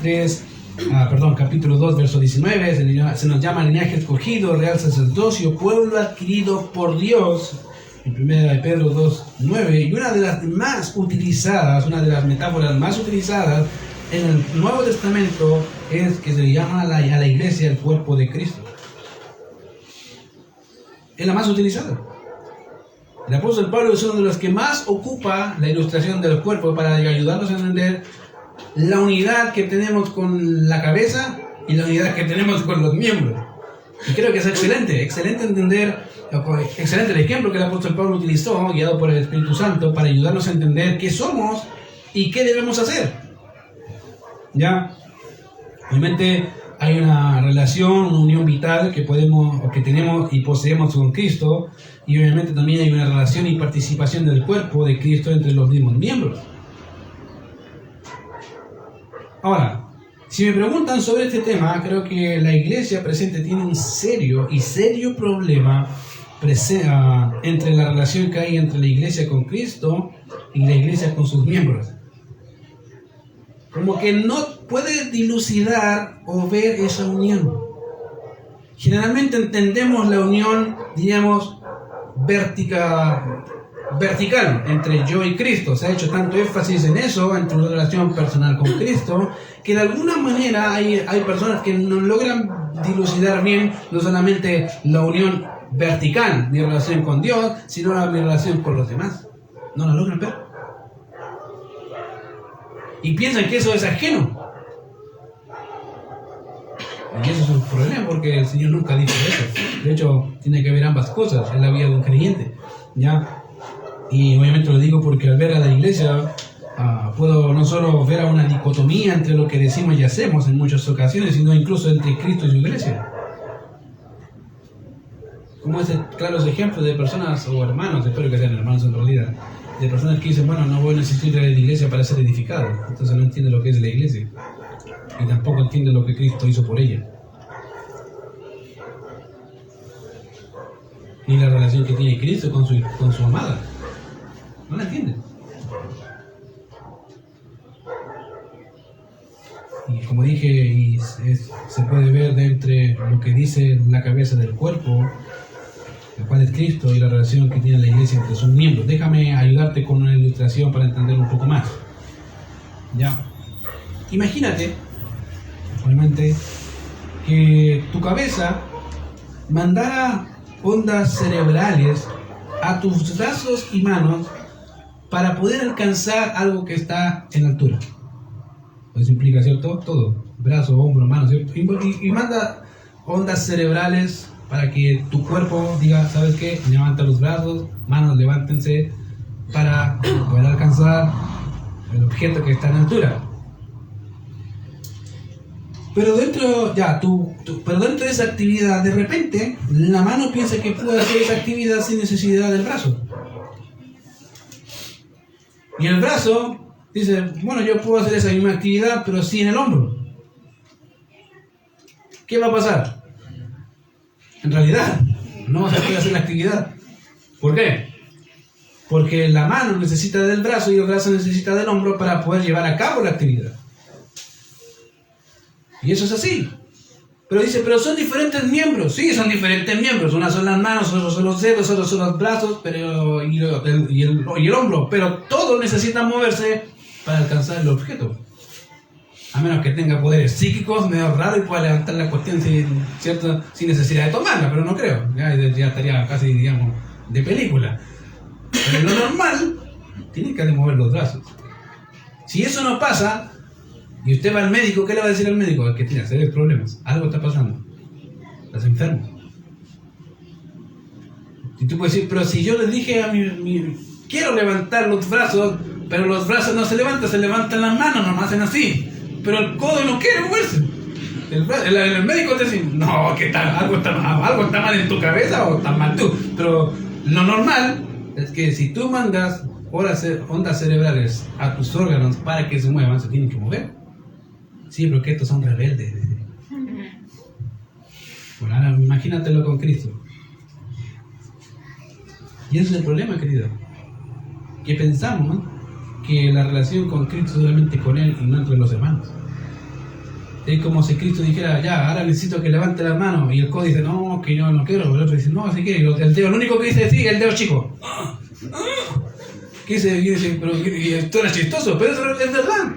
2, verso 19, se nos llama linaje escogido, real sacerdocio, pueblo adquirido por Dios, en 1 Pedro 2:9, y una de las más utilizadas, una de las metáforas más utilizadas en el Nuevo Testamento es que se le llama a la iglesia el cuerpo de Cristo. Es la más utilizada. El apóstol Pablo es uno de los que más ocupa la ilustración del cuerpo para ayudarnos a entender la unidad que tenemos con la cabeza y la unidad que tenemos con los miembros. Y creo que es excelente entender, excelente el ejemplo que el apóstol Pablo utilizó, guiado por el Espíritu Santo, para ayudarnos a entender qué somos y qué debemos hacer. ¿Ya? Obviamente hay una relación, una unión vital que tenemos y poseemos con Cristo, y obviamente también hay una relación y participación del cuerpo de Cristo entre los mismos miembros. Ahora, si me preguntan sobre este tema, creo que la iglesia presente tiene un serio problema entre la relación que hay entre la iglesia con Cristo y la iglesia con sus miembros. Como que no puede dilucidar o ver esa unión. Generalmente entendemos la unión, diríamos, vertical entre yo y Cristo. Se ha hecho tanto énfasis en eso, entre una relación personal con Cristo, que de alguna manera hay personas que no logran dilucidar bien no solamente la unión vertical, mi relación con Dios, sino mi relación con los demás. No la logran ver. Y piensan que eso es ajeno. Y eso es un problema porque el Señor nunca dijo eso. De hecho, tiene que ver ambas cosas en la vida de un creyente, ¿ya? Y obviamente lo digo porque al ver a la iglesia, puedo no solo ver a una dicotomía entre lo que decimos y hacemos en muchas ocasiones, sino incluso entre Cristo y su iglesia. Como claros ejemplos de personas o hermanos, espero que sean hermanos en realidad, de personas que dicen, bueno, no voy a necesitar ir a la iglesia para ser edificado, entonces no entiende lo que es la iglesia y tampoco entiende lo que Cristo hizo por ella ni la relación que tiene Cristo con su amada. No la entiende. Y como dije, se puede ver de entre lo que dice la cabeza del cuerpo, el cual es Cristo, y la relación que tiene la iglesia entre sus miembros. Déjame ayudarte con una ilustración para entenderlo un poco más. Ya. Imagínate, obviamente, que tu cabeza mandara ondas cerebrales a tus brazos y manos para poder alcanzar algo que está en altura. Eso implica, ¿cierto? Todo. Brazo, hombro, mano, ¿cierto? Y manda ondas cerebrales para que tu cuerpo diga, ¿sabes qué? Levanta los brazos, manos, levántense para poder alcanzar el objeto que está en altura. Pero dentro de esa actividad, de repente, la mano piensa que puede hacer esa actividad sin necesidad del brazo. Y el brazo dice, bueno, yo puedo hacer esa misma actividad, pero sin el hombro. ¿Qué va a pasar? En realidad, no vas a poder hacer la actividad. ¿Por qué? Porque la mano necesita del brazo y el brazo necesita del hombro para poder llevar a cabo la actividad. Y eso es así. Pero dice, pero son diferentes miembros. Sí, son diferentes miembros. Unas son las manos, otros son los dedos, otros son los brazos y el hombro. Pero todos necesitan moverse para alcanzar el objeto. A menos que tenga poderes psíquicos, medio raro, y pueda levantar la cuestión sin necesidad de tomarla, pero no creo. Ya estaría casi, digamos, de película. Pero lo normal, tiene que mover los brazos. Si eso no pasa, y usted va al médico, ¿qué le va a decir al médico? Que tiene serios problemas, algo está pasando, estás enfermo. Y tú puedes decir, pero si yo le dije a quiero levantar los brazos, pero los brazos no se levantan las manos, nomás hacen así. Pero el codo no quiere moverse. El médico te dice, no, ¿qué tal? Algo está mal en tu cabeza o está mal tú. Pero lo normal es que si tú mandas ondas cerebrales a tus órganos para que se muevan, se tienen que mover. Sí, pero que estos son rebeldes. Bueno, ahora imagínatelo con Cristo. Y ese es el problema, querido. Que pensamos que la relación con Cristo es solamente con Él y no entre los hermanos. Es como si Cristo dijera, ya, ahora necesito que levante las manos. Y el codo dice, no, que yo no quiero. El otro dice, no, si quiere. El único que dice sí, el dedo chico. ¿Qué dice? Y dice, pero esto era chistoso, pero eso es verdad.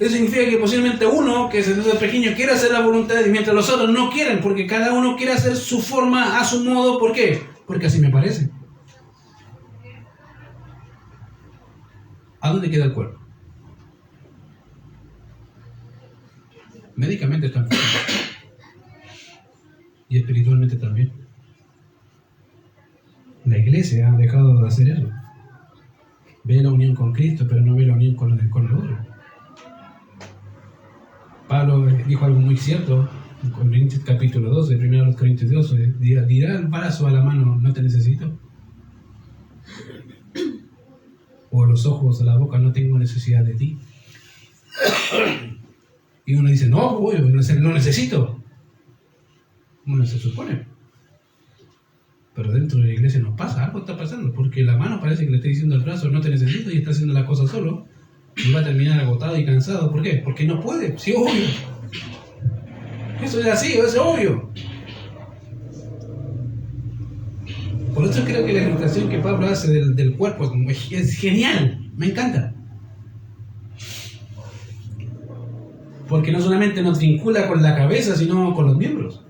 Eso significa que posiblemente uno, que desde pequeño, quiere hacer la voluntad de Dios, mientras los otros no quieren, porque cada uno quiere hacer su forma a su modo. ¿Por qué? Porque así me parece. ¿A dónde queda el cuerpo? Médicamente está enfermo. Y espiritualmente también. La iglesia ha dejado de hacer eso. Ve la unión con Cristo, pero no ve la unión con el otro. Pablo dijo algo muy cierto en Corintios capítulo 12, 1 Corintios 12. ¿Dirá el brazo a la mano, no te necesito? O los ojos a la boca, no tengo necesidad de ti. Y uno dice, no, no necesito. Bueno, se supone. Pero dentro de la iglesia no pasa, algo está pasando, porque la mano parece que le está diciendo al brazo, no te necesito, y está haciendo la cosa solo, y va a terminar agotado y cansado. ¿Por qué? Porque no puede, sí, obvio. Eso es así, eso es obvio. Por eso creo que la ilustración que Pablo hace del cuerpo es genial, me encanta. Porque no solamente nos vincula con la cabeza, sino con los miembros.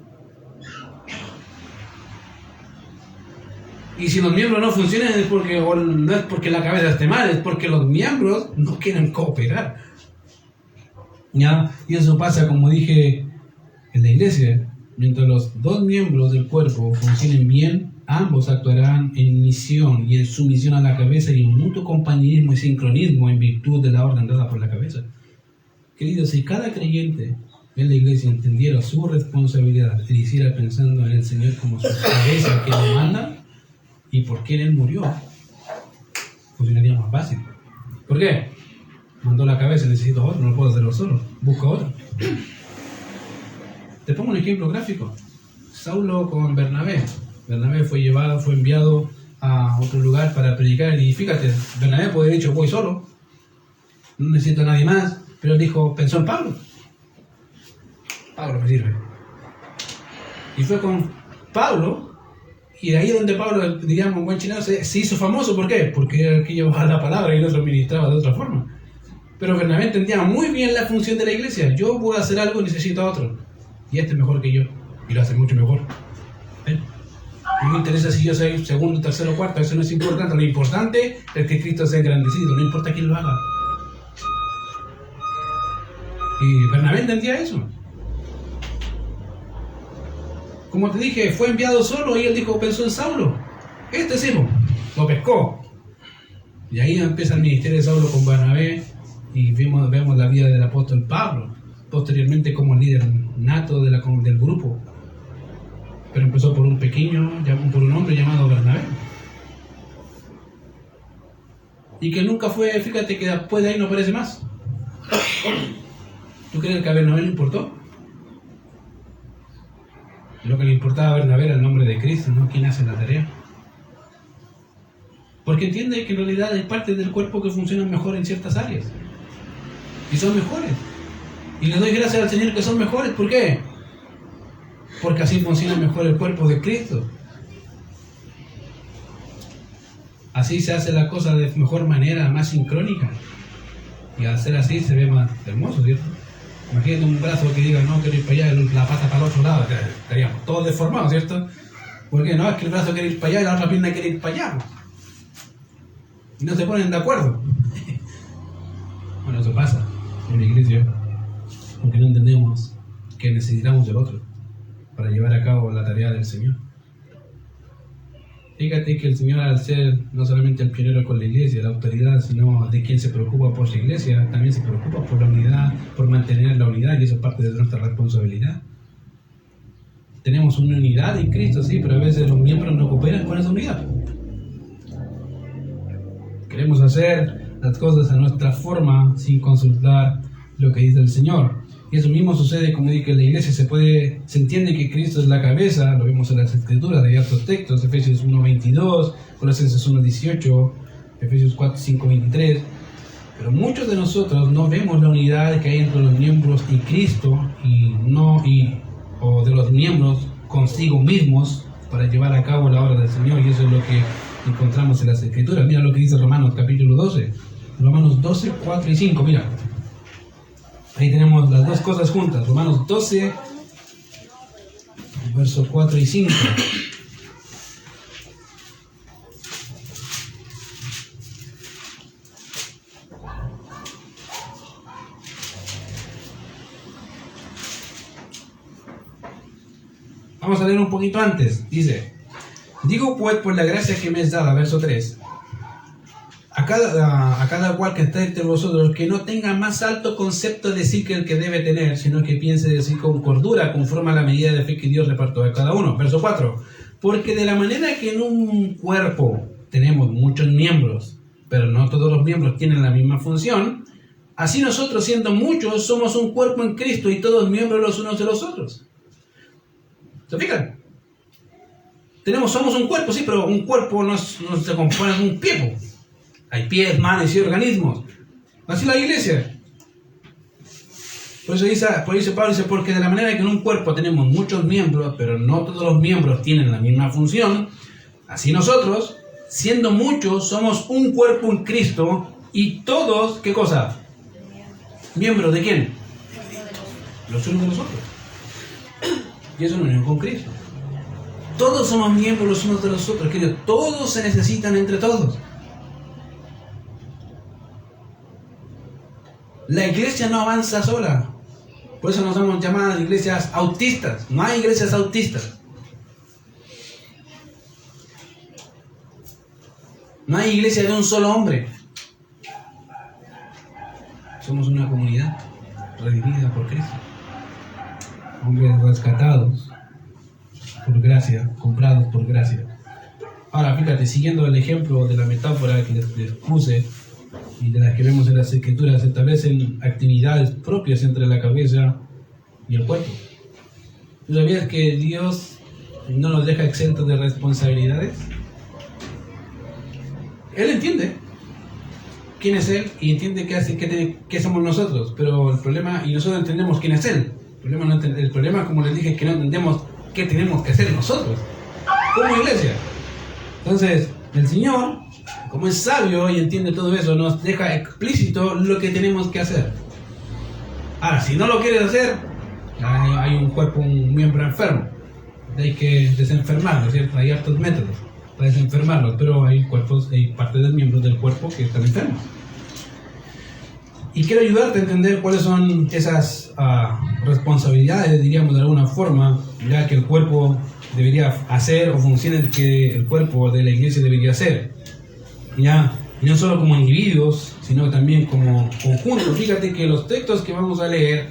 Y si los miembros no funcionan no es porque la cabeza esté mal, es porque los miembros no quieren cooperar. ¿Ya? Y eso pasa, como dije, En la iglesia, mientras los dos miembros del cuerpo funcionen bien, ambos actuarán en misión y en sumisión a la cabeza y en mutuo compañerismo y sincronismo en virtud de la orden dada por la cabeza. Queridos, si cada creyente en la iglesia entendiera su responsabilidad y hiciera pensando en el Señor como su cabeza que lo manda y por qué Él murió, funcionaría más fácil. ¿Por qué? Mandó la cabeza, necesito otro, no puedo hacerlo solo, busca otro. Te pongo un ejemplo gráfico. Saulo con Bernabé. Bernabé fue enviado a otro lugar para predicar y fíjate, Bernabé puede haber dicho voy solo, no necesito a nadie más, pero dijo, pensó en Pablo. Pablo me sirve. Y fue con Pablo, y de ahí donde Pablo, digamos en buen chileno, se hizo famoso. ¿Por qué? Porque era el que llevaba la palabra y el otro ministraba de otra forma. Pero Bernabé entendía muy bien la función de la iglesia. Yo voy a hacer algo, necesito a otro. Y este es mejor que yo. Y lo hace mucho mejor. No me interesa si yo soy segundo, tercero, cuarto. Eso no es importante. Lo importante es que Cristo sea engrandecido. No importa quién lo haga. Y Bernabé entendía eso. Como te dije, fue enviado solo y él dijo, pensó en Saulo. Este sí, lo pescó. Y ahí empieza el ministerio de Saulo con Bernabé y vemos la vida del apóstol Pablo, posteriormente como líder nato del grupo. Pero empezó por un hombre llamado Bernabé. Y que nunca fue, fíjate que después de ahí no aparece más. ¿Tú crees que a Bernabé le importó? Lo que le importaba a Bernabé era el nombre de Cristo, no quién hace la tarea. Porque entiende que en realidad hay partes del cuerpo que funcionan mejor en ciertas áreas. Y son mejores. Y le doy gracias al Señor que son mejores. ¿Por qué? Porque así funciona mejor el cuerpo de Cristo. Así se hace la cosa de mejor manera, más sincrónica. Y al ser así se ve más hermoso, ¿cierto? Imagínate un brazo que diga, no, quiero ir para allá, la pata para el otro lado. Estaríamos todos deformados, ¿cierto? Porque no, es que el brazo quiere ir para allá y la otra pierna quiere ir para allá. Y no se ponen de acuerdo. Bueno, eso pasa en la iglesia, porque no entendemos que necesitamos del otro para llevar a cabo la tarea del Señor. Fíjate que el Señor, al ser no solamente el pionero con la iglesia, la autoridad, sino de quien se preocupa por su iglesia, también se preocupa por la unidad, por mantener la unidad, y eso es parte de nuestra responsabilidad. Tenemos una unidad en Cristo, sí, pero a veces los miembros no cooperan con esa unidad. Queremos hacer las cosas a nuestra forma sin consultar lo que dice el Señor. Y eso mismo sucede, como dije, en la iglesia se entiende que Cristo es la cabeza, lo vemos en las Escrituras, de otros textos, Efesios 1:22, Colosenses 1:18, Efesios 4:5-23. Pero muchos de nosotros no vemos la unidad que hay entre los miembros y Cristo, o de los miembros consigo mismos para llevar a cabo la obra del Señor, y eso es lo que encontramos en las Escrituras. Mira lo que dice Romanos capítulo 12, Romanos 12, 4 y 5, mira. Ahí tenemos las dos cosas juntas, Romanos 12, versos 4 y 5. Vamos a leer un poquito antes, dice, digo pues por la gracia que me es dada, verso 3. A cada cual que está entre vosotros, que no tenga más alto concepto de sí que el que debe tener, sino que piense de sí con cordura, conforme a la medida de fe que Dios repartió a cada uno. Verso 4. Porque de la manera que en un cuerpo tenemos muchos miembros, pero no todos los miembros tienen la misma función, así nosotros, siendo muchos, somos un cuerpo en Cristo y todos miembros los unos de los otros. ¿Se fijan? Somos un cuerpo, sí, pero un cuerpo no se compone de un pie. Hay pies, manos y organismos. Así la iglesia. Por eso Pablo dice, porque de la manera que en un cuerpo tenemos muchos miembros, pero no todos los miembros tienen la misma función, así nosotros, siendo muchos, somos un cuerpo en Cristo y todos, ¿qué cosa? ¿Miembros de quién? Los unos de los otros. Y eso no es con Cristo. Todos somos miembros los unos de los otros, queridos. Todos se necesitan entre todos. La iglesia no avanza sola. Por eso no somos llamadas iglesias autistas. No hay iglesias autistas. No hay iglesia de un solo hombre. Somos una comunidad redimida por Cristo. Hombres rescatados por gracia, comprados por gracia. Ahora, fíjate, siguiendo el ejemplo de la metáfora que les puse y de las que vemos en las Escrituras, se establecen actividades propias entre la cabeza y el cuerpo. ¿Tú sabías que Dios no nos deja exentos de responsabilidades? Él entiende quién es Él y entiende qué somos nosotros, pero el problema, y nosotros entendemos quién es Él. El problema, como les dije, es que no entendemos qué tenemos que hacer nosotros como iglesia. Entonces, el Señor, como es sabio y entiende todo eso, nos deja explícito lo que tenemos que hacer. Ahora, si no lo quieres hacer, hay un cuerpo, un miembro enfermo. Hay que desenfermarlo, ¿cierto? Hay hartos métodos para desenfermarlo, pero hay partes del miembro del cuerpo que están enfermos. Y quiero ayudarte a entender cuáles son esas responsabilidades, diríamos de alguna forma, ya que el cuerpo debería hacer o funciones que el cuerpo de la iglesia debería hacer. Ya, y no solo como individuos, sino también como conjunto. Fíjate que los textos que vamos a leer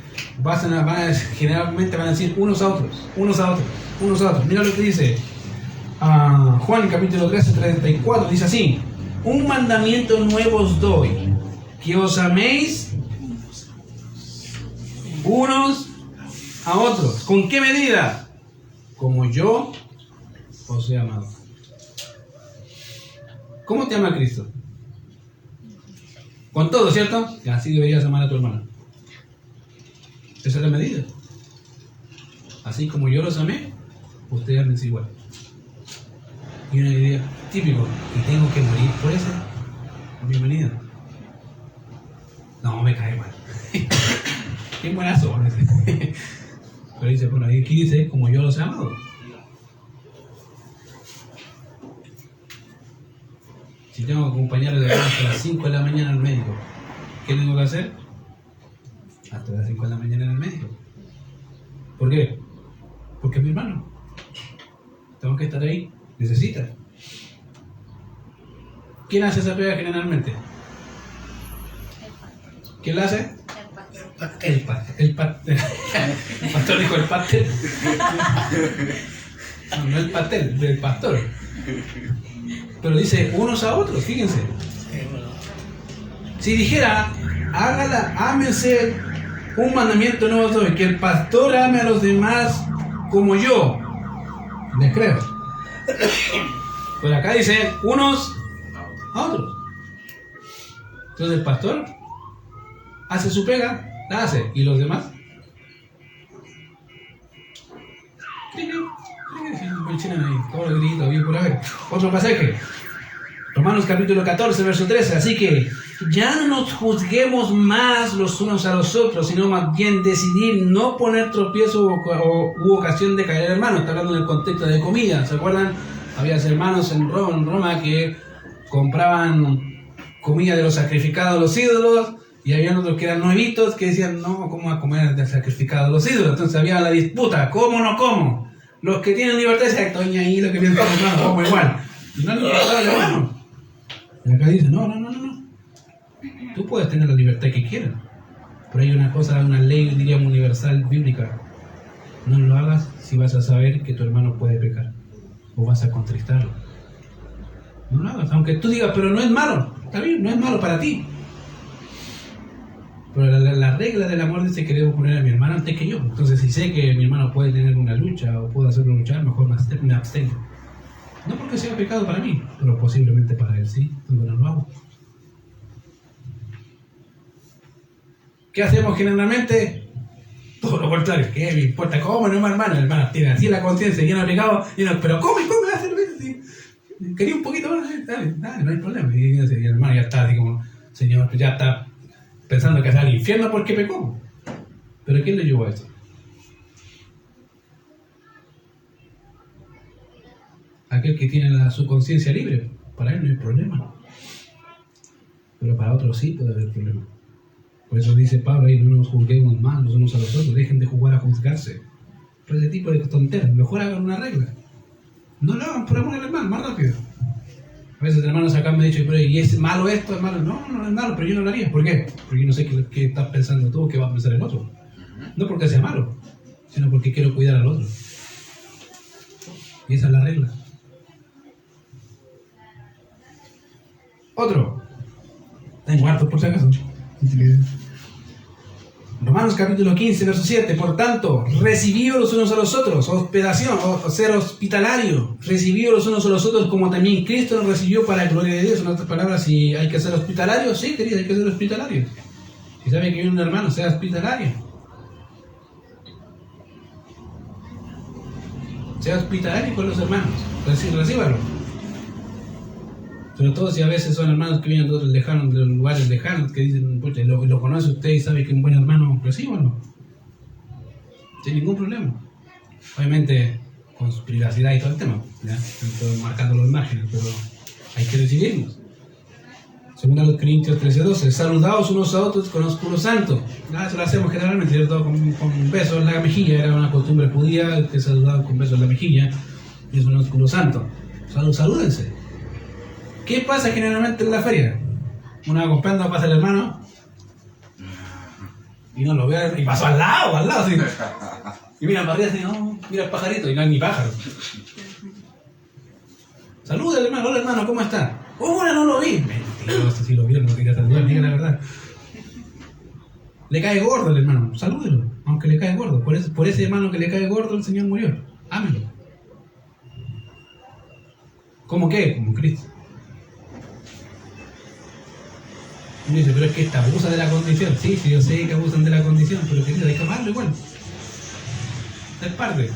generalmente van a decir unos a otros. Mira lo que dice Juan capítulo 13, 34, dice así: un mandamiento nuevo os doy, que os améis unos a otros. ¿Con qué medida? Como yo os he amado. ¿Cómo te ama Cristo? Con todo, ¿cierto? Y así deberías amar a tu hermano. Esa es la medida. Así como yo los amé, ustedes amen igual. Y una idea típico, y tengo que morir por eso. Bienvenido. No, me cae mal. Qué buenazo. Pero dice, bueno, aquí dice, como yo los he amado. Si tengo que acompañarle de hasta las 5 de la mañana al médico, ¿qué tengo que hacer? Hasta las 5 de la mañana en el médico. ¿Por qué? Porque es mi hermano. Tengo que estar ahí. Necesita. ¿Quién hace esa pega generalmente? ¿Quién la hace? El pastor. El pastor dijo el pastel. No el pastel, del pastor. Pero dice unos a otros, fíjense. Si dijera, ámense, un mandamiento nuevo doy, que el pastor ame a los demás como yo. ¿Les creo? Pues acá dice unos a otros. Entonces el pastor hace su pega, la hace, y los demás. Otro pasaje, Romanos capítulo 14, verso 13. Así que ya no nos juzguemos más los unos a los otros, sino más bien decidir no poner tropiezo u ocasión de caer hermano. Está hablando en el contexto de comida. ¿Se acuerdan? Había hermanos en Roma que compraban comida de los sacrificados a los ídolos, y había otros que eran nuevitos que decían, no, ¿cómo va a comer del sacrificado a los ídolos? Entonces había la disputa, ¿cómo o no como? Los que tienen libertad dicen, doña, ahí lo que piensan los hermanos, como igual. Y no les importaba el hermano. Y acá dice, no. Tú puedes tener la libertad que quieras, pero hay una ley, diríamos, universal, bíblica. No lo hagas si vas a saber que tu hermano puede pecar, o vas a contristarlo. No lo hagas, aunque tú digas, pero no es malo. Está bien, no es malo para ti. Pero la regla del amor dice que debo poner a mi hermano antes que yo. Entonces, si sé que mi hermano puede tener una lucha o puedo hacerlo luchar, mejor me abstengo. No porque sea pecado para mí, pero posiblemente para él sí, cuando no lo hago. ¿Qué hacemos generalmente? Todo lo contrario. ¿Qué me importa cómo? No, hermano. El hermano tiene así la conciencia llena de pecado. Y no, pero ¿cómo la cerveza? Si quería un poquito más, dale, no hay problema. Y el hermano ya está así como, Señor, ya está pensando que es al infierno porque pecó. ¿Pero quién le llevó a eso? Aquel que tiene su conciencia libre. Para él no hay problema. Pero para otros sí puede haber problema. Por eso dice Pablo ahí, no nos juzguemos más los unos a los otros, dejen de jugar a juzgarse. Por ese tipo de tonteras, mejor hagan una regla. No lo hagan por amor al hermano, más rápido. A veces hermanos acá me han dicho, pero ¿y es malo esto? ¿Es malo? No, no es malo, pero yo no lo haría. ¿Por qué? Porque yo no sé qué estás pensando tú o qué va a pensar el otro. No porque sea malo, sino porque quiero cuidar al otro. Y esa es la regla. Otro. Tengo harto por si acaso. Romanos capítulo 15, verso 7. Por tanto, recibíos los unos a los otros, hospedación, o ser hospitalario. Recibíos los unos a los otros como también Cristo nos recibió para la gloria de Dios. En otras palabras, si hay que ser hospitalario, sí, querido, hay que ser hospitalario. Si sabe que viene un hermano, sea hospitalario. Sea hospitalario con los hermanos. Recíbalo. Sobre todo si a veces son hermanos que vienen de otros lejanos, de lugares lejanos, que dicen, pucha, lo conoce usted y sabe que es un buen hermano, recíbalo. Sin ningún problema. Obviamente, con su privacidad y todo el tema, ¿ya? Estoy marcando las imágenes, pero hay que recibirnos. Según a los Corintios 13:12, saludaos unos a otros con oscuro santo. Eso lo hacemos generalmente, ¿cierto? Con besos en la mejilla, era una costumbre judía que saludaban con besos en la mejilla, y es un oscuro santo. Salúdense. ¿Qué pasa generalmente en la feria? Uno va comprando, pasa el hermano y no lo ve, y pasó al lado, así. Y mira para arriba así, no, mira el pajarito, y no hay ni pájaro. Saluda al hermano, hola hermano, ¿cómo está? Hola, no lo vi. Mentiroso, si lo vio, no quería saludar, diga la verdad. Le cae gordo el hermano, salúdelo, aunque le cae gordo. Por ese hermano que le cae gordo, el Señor murió. Ámelo. ¿Cómo qué? Como Cristo. Y me dice, pero es que esta abusa de la condición. Sí, yo sé que abusan de la condición, pero querido, hay que amarlo igual. Es parte.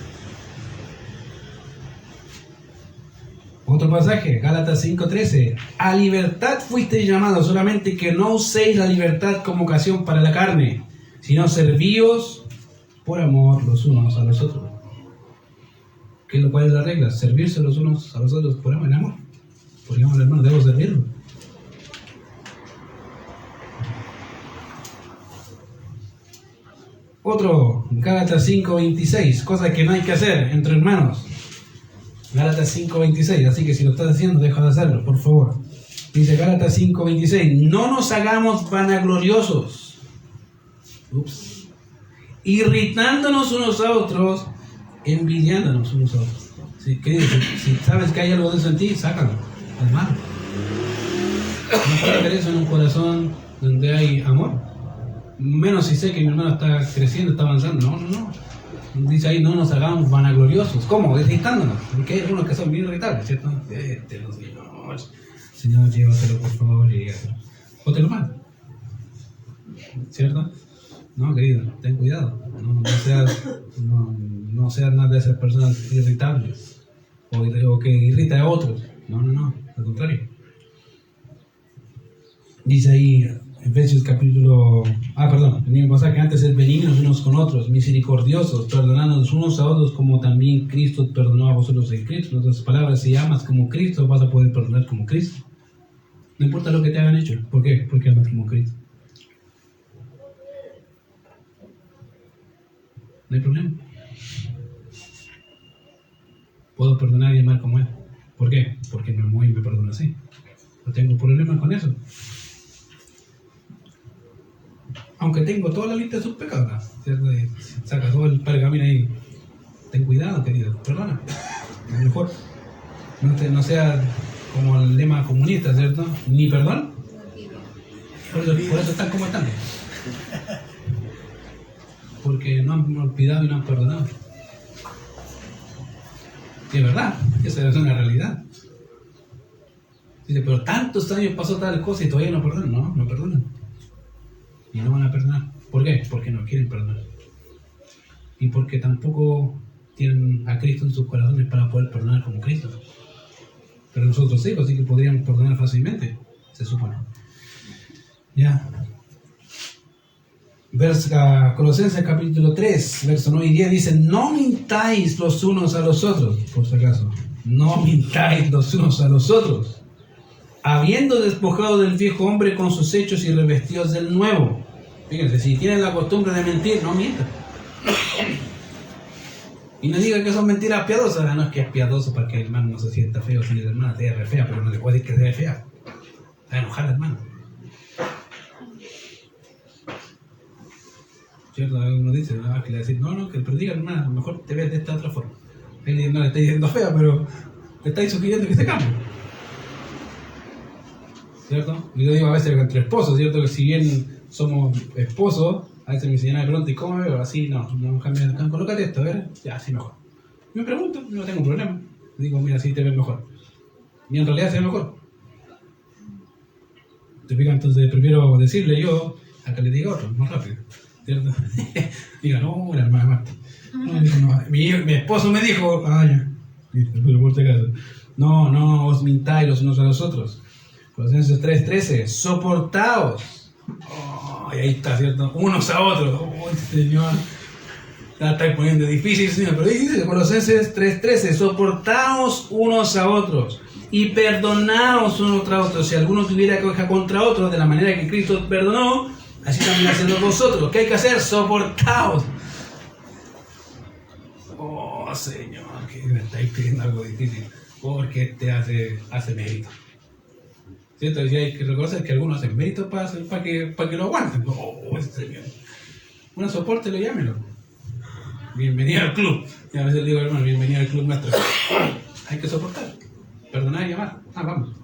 Otro pasaje, Gálatas 5:13. A libertad fuisteis llamados, solamente que no uséis la libertad como ocasión para la carne, sino servíos por amor los unos a los otros. ¿Cuál es la regla? Servirse los unos a los otros por amor, el amor. Porque amor, hermano, debo servirlo. Otro, Gálatas 5:26, cosa que no hay que hacer entre hermanos. Gálatas 5:26, así que si lo estás haciendo, deja de hacerlo, por favor. Dice Gálatas 5:26, no nos hagamos vanagloriosos, irritándonos unos a otros, envidiándonos unos a otros. Si sabes que hay algo de eso en ti, sácalo, hermano. No puede haber eso en un corazón donde hay amor. Menos si sé que mi hermano está creciendo, está avanzando. No. Dice ahí, no nos hagamos vanagloriosos. ¿Cómo? Irritándonos. Porque hay algunos que son bien irritables, ¿cierto? Señor, llévatelo por favor y o te lo mando. ¿Cierto? No, querido, ten cuidado. No seas nada de esas personas irritables o que irrita a otros. No, al contrario. Dice ahí, Efesios capítulo... el mismo pasaje, antes ser benignos unos con otros, misericordiosos, perdonándonos unos a otros como también Cristo perdonó a vosotros en Cristo. En otras palabras, si amas como Cristo, vas a poder perdonar como Cristo. No importa lo que te hagan hecho. ¿Por qué? Porque amas como Cristo. No hay problema. Puedo perdonar y amar como Él. ¿Por qué? Porque me amó y me perdona así. No tengo problema con eso. Aunque tengo toda la lista de sus pecados, ¿cierto? Saca todo el pergamino ahí. Ten cuidado, querido, perdona. A lo mejor no sea como el lema comunista, ¿cierto? Ni perdón. Por eso están como están. Porque no han olvidado y no han perdonado. Y es verdad, esa es una realidad. Dice, pero tantos años pasó tal cosa y todavía no perdonan. No perdonan. Y no van a perdonar. ¿Por qué? Porque no quieren perdonar. Y porque tampoco tienen a Cristo en sus corazones para poder perdonar como Cristo. Pero nosotros sí, así que podríamos perdonar fácilmente, se supone. Ya. Colosenses capítulo 3, verso 9 y 10 dice, no mintáis los unos a los otros, por si acaso. No mintáis los unos a los otros, habiendo despojado del viejo hombre con sus hechos y revestidos del nuevo, Fíjense, si tienen la costumbre de mentir, no mientan. Y no digan que son mentiras piadosas. No es que es piadoso para que el hermano no se sienta feo si la hermana se ve re fea, pero no le puede decir que se ve fea. Se va a enojar el hermano. ¿Cierto? Uno dice, que le va a decir, no, que pero diga hermana, a lo mejor te ves de esta otra forma. Él no le está diciendo fea, pero le estáis sugiriendo que se cambie. ¿Cierto? Y yo digo a veces entre esposos, ¿cierto? Que si bien somos esposos, a veces mi señora me pregunta, ¿y cómo me veo? Así, no cambia, colócate esto, a ver, ya, así mejor. Y me pregunto, no tengo problema. Digo, mira, así te ves mejor. Y en realidad se ve mejor. ¿Te fijas? Entonces prefiero decirle yo a que le diga otro, más rápido. ¿Cierto? Diga, no, la hermana Marta. No, mi esposo me dijo, ya, pero por si acaso. No os mintáis los unos a los otros. Colosenses 3:13, soportaos. Y ahí está, ¿cierto? Unos a otros. Señor, la estáis poniendo difícil, Señor. Pero dice Colosenses 3:13, soportaos unos a otros y perdonaos unos a otros. Si alguno tuviera queja contra otro, de la manera que Cristo perdonó, así también hacedlo vosotros. ¿Qué hay que hacer? Soportaos. Señor, que me estáis pidiendo algo difícil, porque te hace mérito. ¿Cierto? Y hay que reconocer que algunos hacen mérito para que lo aguanten. Señor. Una soporte, lo llámelo. Bienvenido al club. Y a veces le digo, hermano, bienvenido al club nuestro. Hay que soportar, perdonar y amar. Vamos.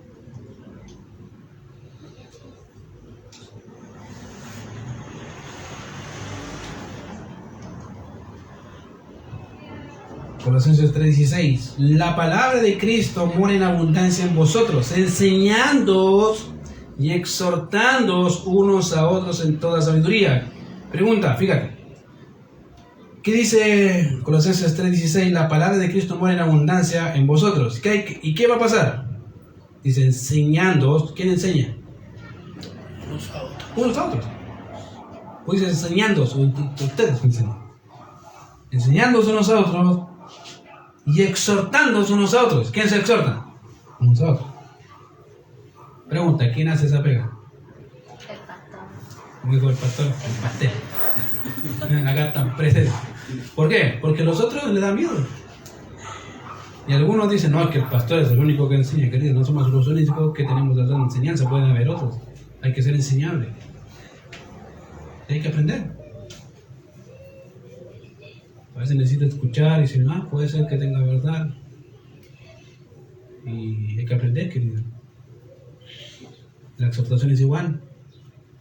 Colosenses 3:16, la palabra de Cristo mora en abundancia en vosotros, enseñándoos y exhortándoos unos a otros en toda sabiduría. Pregunta, fíjate, ¿qué dice Colosenses 3:16? La palabra de Cristo mora en abundancia en vosotros. ¿Y qué va a pasar? Dice, enseñándoos. ¿Quién enseña? Unos a otros. Pues dice, enseñándoos, ustedes enseñan. Enseñándoos unos a otros y exhortándoos unos a otros. ¿Quién se exhorta? Unos a otros. Pregunta, ¿quién hace esa pega? El pastor. Como dijo el pastor, el pastel. Acá están presentes. ¿Por qué? Porque a los otros les da miedo. Y algunos dicen, no, es que el pastor es el único que enseña, querido. No somos los únicos que tenemos la enseñanza, pueden haber otros. Hay que ser enseñable. Hay que aprender. A veces necesita escuchar y decir, puede ser que tenga verdad. Y hay que aprender, querido. La exhortación es igual.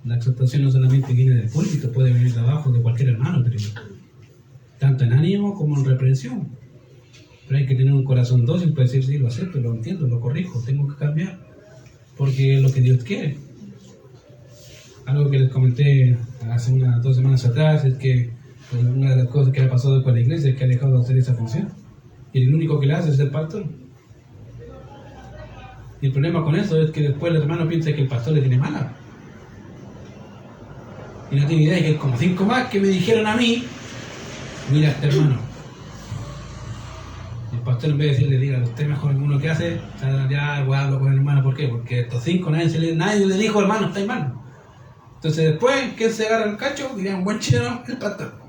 La exhortación no solamente viene del púlpito, puede venir de abajo de cualquier hermano, querido. Tanto en ánimo como en reprensión. Pero hay que tener un corazón dócil para decir, sí, lo acepto, lo entiendo, lo corrijo, tengo que cambiar. Porque es lo que Dios quiere. Algo que les comenté hace 2 semanas atrás es que pues, una de las cosas que ha pasado con la iglesia es que ha dejado de hacer esa función. Y el único que la hace es el pastor. Y el problema con eso es que después el hermano piensa que el pastor le tiene mala. Y no tiene idea de que como 5 más que me dijeron a mí, mira este hermano. El pastor en vez de decirle, diga, usted mejor en uno que hace, ya hablo con el hermano. ¿Por qué? Porque estos 5 nadie le dijo, hermano, está mal. Entonces después, ¿quién se agarra el cacho? Diría un buen chino, el pastor.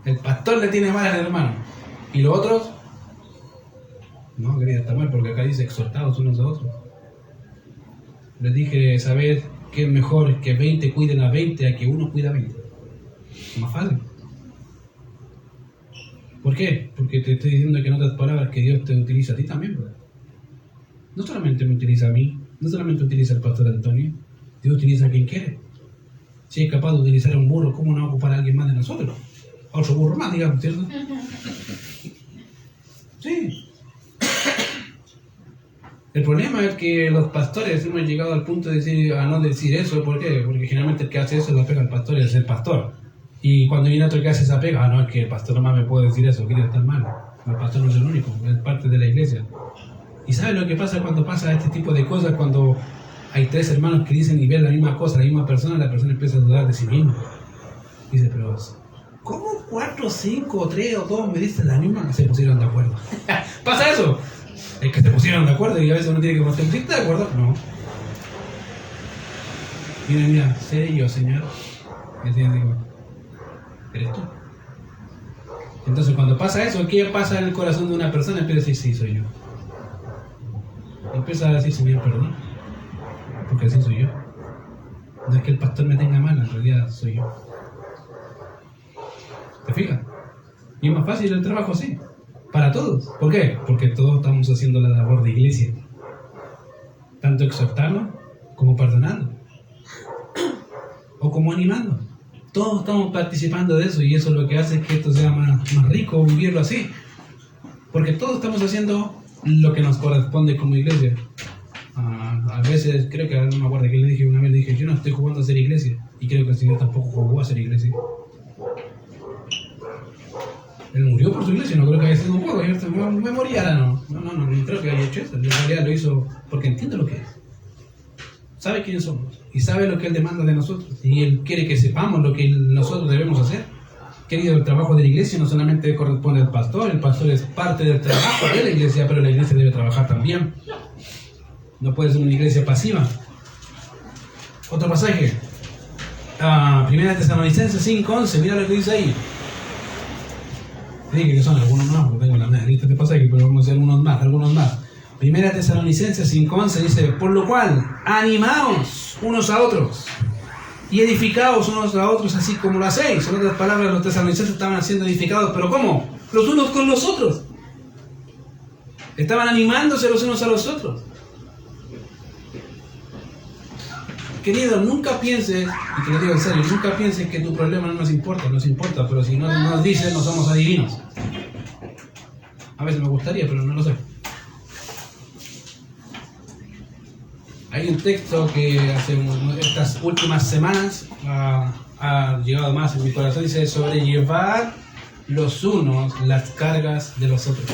El pastor le tiene mal al hermano. ¿Y los otros? No, querida, está mal, porque acá dice exhortados unos a otros. Les dije, saber que es mejor que 20 cuiden a 20 a que uno cuida a 20. Es más fácil. ¿Por qué? Porque te estoy diciendo que en otras palabras que Dios te utiliza a ti también, ¿verdad? No solamente me utiliza a mí, no solamente utiliza al pastor Antonio, Dios utiliza a quien quiere. Si es capaz de utilizar a un burro, ¿cómo no va a ocupar a alguien más de nosotros? A otro burro más, digamos, ¿cierto? Sí. El problema es que los pastores hemos llegado al punto de no decir eso. ¿Por qué? Porque generalmente el que hace eso la pega al pastor, es el pastor. Y cuando viene otro que hace esa pega, no, es que el pastor nomás me puede decir eso, que está mal. El pastor no es el único, es parte de la iglesia. ¿Y sabes lo que pasa cuando pasa este tipo de cosas? Cuando hay 3 hermanos que dicen y ven la misma cosa, la misma persona, la persona empieza a dudar de sí misma. Dice, pero ¿cómo 4, 5, 3 o 2 me dicen la misma? Se pusieron de acuerdo. ¿Pasa eso? Es que se pusieron de acuerdo y a veces uno tiene que mostrar, ¿sí está de acuerdo? No. Mira, sé yo, Señor. Y así digo, ¿eres tú? Entonces cuando pasa eso, ¿qué pasa en el corazón de una persona? Empieza a decir, sí, soy yo. Empieza a decir, Señor, perdón, porque así soy yo. No es que el pastor me tenga mal, en realidad soy yo. ¿Te fijas? Y es más fácil el trabajo así, para todos. ¿Por qué? Porque todos estamos haciendo la labor de iglesia. Tanto exhortando como perdonando. O como animando. Todos estamos participando de eso y eso es lo que hace que esto sea más rico, vivirlo así. Porque todos estamos haciendo lo que nos corresponde como iglesia. A veces, creo que no me acuerdo que le dije una vez, le dije, yo no estoy jugando a ser iglesia. Y creo que el Señor tampoco jugó a ser iglesia. Él murió por su iglesia, no creo que haya sido un juego. Yo me moría, no creo que haya hecho eso. En realidad lo hizo porque entiende lo que es. Sabe quiénes somos y sabe lo que Él demanda de nosotros. Y Él quiere que sepamos lo que nosotros debemos hacer. Querido, el trabajo de la iglesia no solamente corresponde al pastor, el pastor es parte del trabajo de la iglesia, pero la iglesia debe trabajar también. No puede ser una iglesia pasiva. Otro pasaje. Primera Tesalonicenses 5:11, mira lo que dice ahí. Dije que son algunos más, porque tengo la lista de pasajes, pero vamos a hacer algunos más. Primera Tesalonicenses 5:11 dice, por lo cual, animaos unos a otros y edificaos unos a otros así como lo hacéis. En otras palabras, los tesalonicenses estaban siendo edificados, pero ¿cómo? Los unos con los otros. Estaban animándose los unos a los otros. Querido, nunca pienses, y te lo digo en serio, nunca pienses que tu problema no nos importa, pero si no nos dices, no somos adivinos. A veces me gustaría, pero no lo sé. Hay un texto que hace estas últimas semanas ha llegado más en mi corazón, dice, sobrellevar los unos las cargas de los otros.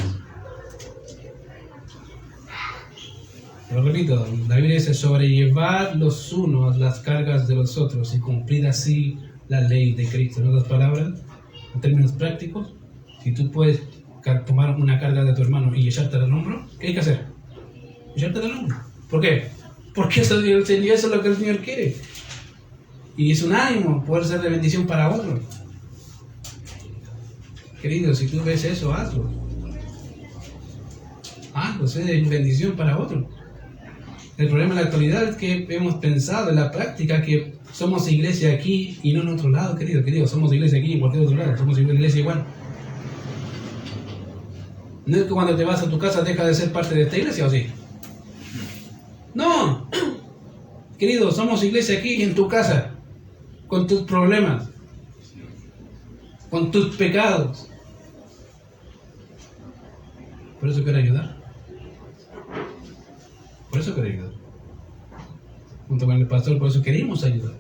Lo repito, la Biblia dice sobrellevar los unos las cargas de los otros y cumplir así la ley de Cristo. En otras palabras, en términos prácticos, si tú puedes tomar una carga de tu hermano y echártela al hombro, ¿qué hay que hacer? Echártela al hombro. ¿Por qué? Porque eso es lo que el Señor quiere. Y es un ánimo poder ser de bendición para otros. Querido, si tú ves eso, hazlo. Hazlo, sé de bendición para otros. El problema en la actualidad es que hemos pensado en la práctica que somos iglesia aquí y no en otro lado, querido. Somos iglesia aquí y en cualquier otro lado. Somos iglesia igual. No es que cuando te vas a tu casa dejas de ser parte de esta iglesia, ¿o sí? No. Querido, somos iglesia aquí y en tu casa. Con tus problemas. Con tus pecados. Por eso quiero ayudar. Por eso quiero ayudar. Junto con el pastor, por eso queremos ayudar.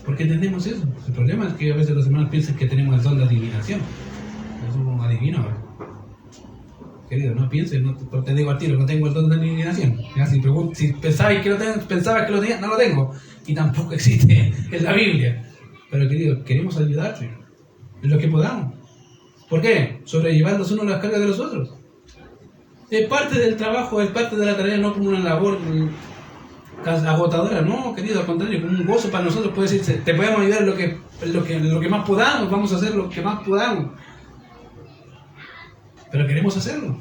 Porque entendemos eso. El problema es que a veces los hermanos piensan que tenemos el don de adivinación. No somos adivinos. Querido, no pienses, no te digo al tiro, no tengo el don de adivinación. Si pensabas que lo tenía, no lo tengo. Y tampoco existe en la Biblia. Pero querido, queremos ayudarte en lo que podamos. ¿Por qué? Sobrellevar los unos las cargas de los otros. Es parte del trabajo, es parte de la tarea, no como una labor agotadora, no, querido, al contrario, como un gozo para nosotros. Puede decir, te podemos ayudar en lo que más podamos, vamos a hacer lo que más podamos. Pero queremos hacerlo.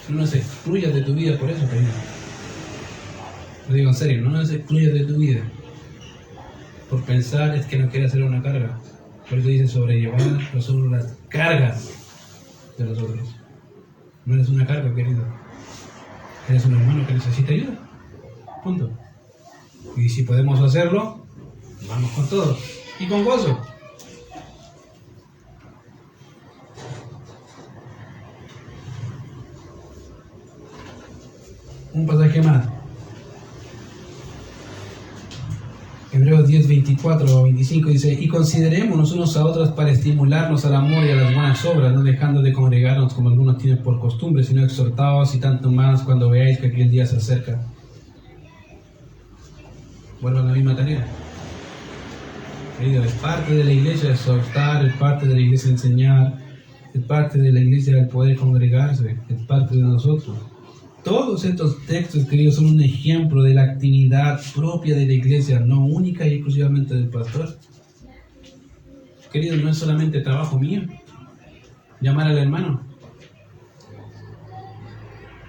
No nos excluyas de tu vida por eso, querido. Lo digo en serio, no nos excluyas de tu vida por pensar es que no quieres hacer una carga. Por eso dice sobrellevar los unos las cargas de los otros. No eres una carga, querido. Eres un hermano que necesita ayuda. Punto. Y si podemos hacerlo, vamos con todo. Y con gozo. Un pasaje más. Hebreos 10, 24 o 25 dice, y considerémonos unos a otros para estimularnos al amor y a las buenas obras, no dejando de congregarnos como algunos tienen por costumbre, sino exhortaos y tanto más cuando veáis que aquel día se acerca. Vuelvo a la misma tarea. Querido, es parte de la iglesia exhortar, es parte de la iglesia enseñar, es parte de la iglesia el poder congregarse, es parte de nosotros. Todos estos textos, queridos, son un ejemplo de la actividad propia de la iglesia, no única y exclusivamente del pastor. Queridos, no es solamente trabajo mío llamar al hermano.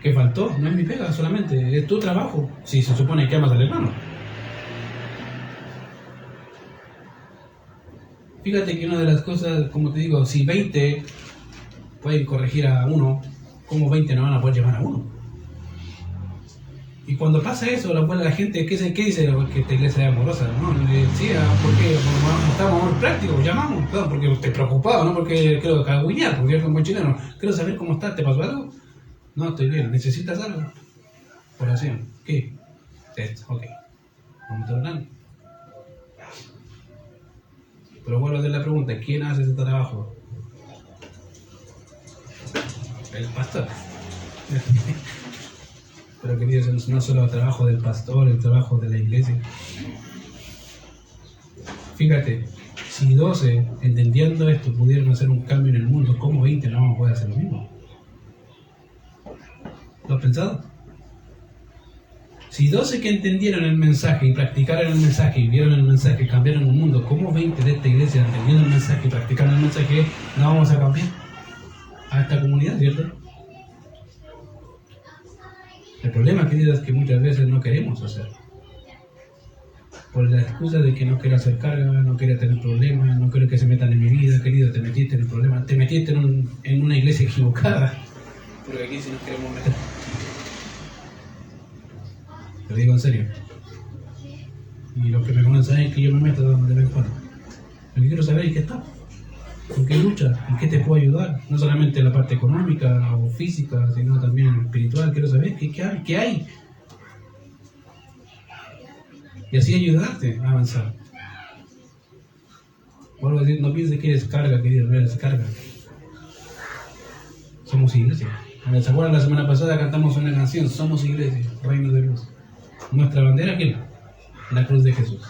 ¿Qué faltó? No es mi pega solamente, es tu trabajo. Si se supone que amas al hermano. Fíjate que una de las cosas, como te digo, si 20 pueden corregir a uno, ¿cómo 20 no van a poder llamar a uno? Y cuando pasa eso, la gente, ¿qué dice? Que esta iglesia es amorosa, ¿no? Sí, porque estamos muy prácticos, llamamos, claro, porque estoy preocupado, no porque quiero cagüinear, porque yo como chileno, quiero saber cómo estás, ¿te pasó algo? No, estoy bien, ¿necesitas algo? Oración, ¿qué? Esto, ok, vamos a estar orando. Pero vuelvo a hacer la pregunta, ¿quién hace ese trabajo? El pastor. Pero queridos, no solo el trabajo del pastor, el trabajo de la iglesia. Fíjate, si 12, entendiendo esto, pudieron hacer un cambio en el mundo, ¿cómo 20 no vamos a poder hacer lo mismo? ¿Lo has pensado? Si 12 que entendieron el mensaje y practicaron el mensaje y vieron el mensaje, cambiaron el mundo, ¿cómo 20 de esta iglesia, entendiendo el mensaje y practicando el mensaje, no vamos a cambiar a esta comunidad, ¿cierto? El problema, queridos, es que muchas veces no queremos hacer. Por la excusa de que no quiero hacer carga, no quiero tener problemas, no quiero que se metan en mi vida, querido, te metiste en el problema, te metiste en una iglesia equivocada. Porque aquí sí nos queremos meter. Te digo en serio. Y los que me conocen saben que yo me meto donde me encuentro. Lo que quiero saber es qué está. ¿Con qué lucha? ¿En qué te puedo ayudar? No solamente en la parte económica o física, sino también en espiritual. Quiero saber qué hay. Y así ayudarte a avanzar. Vuelvo a decir, no pienses que eres carga, querido, no eres carga. Somos iglesia. ¿Se acuerdan? La semana pasada cantamos una canción, Somos Iglesia, Reino de Luz. Nuestra bandera, ¿qué? La cruz de Jesús.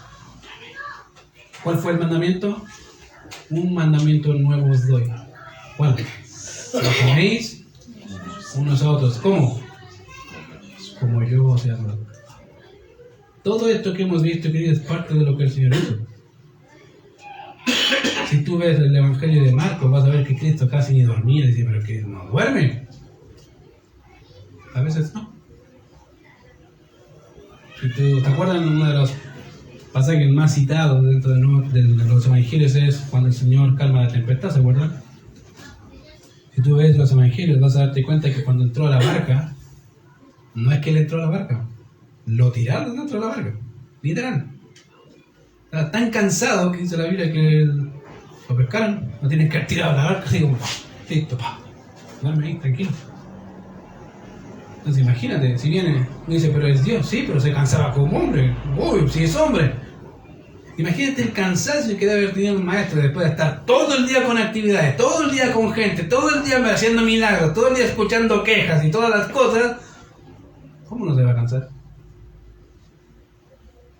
¿Cuál fue el mandamiento? Un mandamiento nuevo os doy. ¿Cuál? Os améis unos a otros. ¿Cómo? Como yo os he amado. Todo esto que hemos visto, querido, es parte de lo que el Señor hizo. Si tú ves el Evangelio de Marcos, vas a ver que Cristo casi ni dormía. Dice, pero que no duerme. A veces no. Si ¿te acuerdas? Uno de los pasajes más citados dentro de los evangelios es cuando el Señor calma la tempestad, ¿se acuerdan? Si tú ves los evangelios, vas a darte cuenta que cuando entró a la barca, no es que él entró a la barca, lo tiraron dentro de la barca, literal. Estaba tan cansado, que dice la Biblia, que lo pescaron, no tienes que haber tirado a la barca, así como, listo, duerme ahí, tranquilo. Entonces imagínate, si viene, uno dice, pero es Dios, sí, pero se cansaba como hombre, uy, si es hombre. Imagínate el cansancio que debe haber tenido un maestro después de estar todo el día con actividades, todo el día con gente, todo el día haciendo milagros, todo el día escuchando quejas y todas las cosas. ¿Cómo no se va a cansar?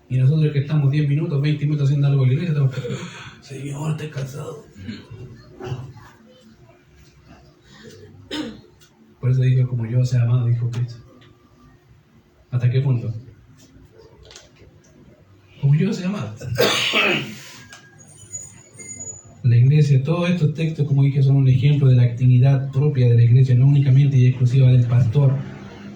Y nosotros que estamos 10 minutos, 20 minutos haciendo algo en la iglesia, estamos, Señor, estoy cansado. Por eso digo, como yo sea amado, dijo Cristo. ¿Hasta qué punto? Como yo sea amado. La iglesia, todos estos textos, como dije, son un ejemplo de la actividad propia de la iglesia, no únicamente y exclusiva del pastor,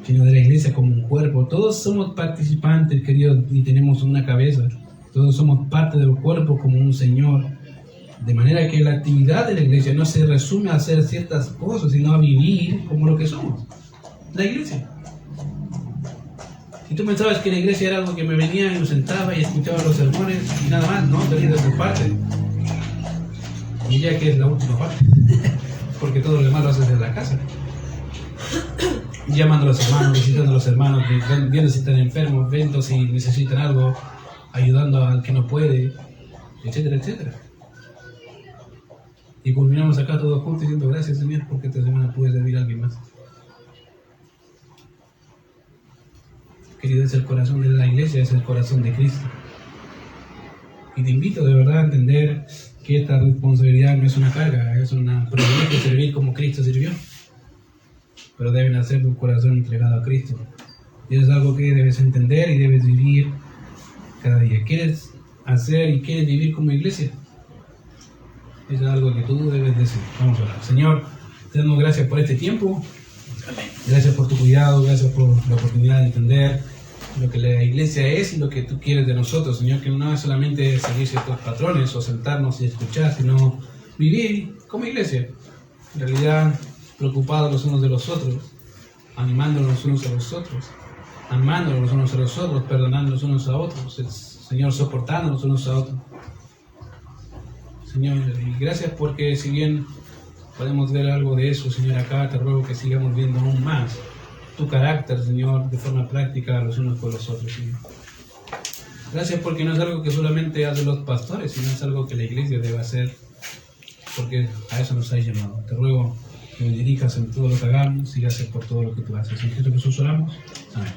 sino de la iglesia como un cuerpo. Todos somos participantes, queridos, y tenemos una cabeza. Todos somos parte del cuerpo como un Señor. De manera que la actividad de la iglesia no se resume a hacer ciertas cosas, sino a vivir como lo que somos. La iglesia. Si tú pensabas que la iglesia era algo que me venía y me sentaba y escuchaba los sermones y nada más, no, tenía de tu parte. Y ya que es la última parte. Porque todo lo demás lo haces en la casa. Llamando a los hermanos, visitando a los hermanos, viendo si están enfermos, viendo si necesitan algo, ayudando al que no puede, etcétera, etcétera. Y culminamos acá todos juntos diciendo gracias, Señor, porque esta semana pude servir a alguien más. Querido, es el corazón de la iglesia, es el corazón de Cristo. Y te invito de verdad a entender que esta responsabilidad no es una carga, es una privilegio de servir como Cristo sirvió. pero deben hacer de un corazón entregado a Cristo. Y eso es algo que debes entender y debes vivir cada día. ¿Quieres hacer y quieres vivir como iglesia? Eso es algo que tú debes decir. Vamos a orar. Señor, te damos gracias por este tiempo. Gracias por tu cuidado, gracias por la oportunidad de entender lo que la iglesia es y lo que tú quieres de nosotros, Señor, que no es solamente seguir ciertos patrones o sentarnos y escuchar, sino vivir como iglesia. En realidad, preocupados los unos de los otros, animándonos los unos a los otros, amándonos los unos a los otros, perdonando los unos a otros, Señor, soportando los unos a otros. Señor, y gracias porque si bien podemos ver algo de eso, Señor, acá te ruego que sigamos viendo aún más tu carácter, Señor, de forma práctica los unos con los otros, Señor. Gracias porque no es algo que solamente hacen los pastores, sino es algo que la iglesia debe hacer, porque a eso nos has llamado. Te ruego que me dirijas en todo lo que hagamos y gracias por todo lo que tú haces. En Cristo Jesús oramos. Amén.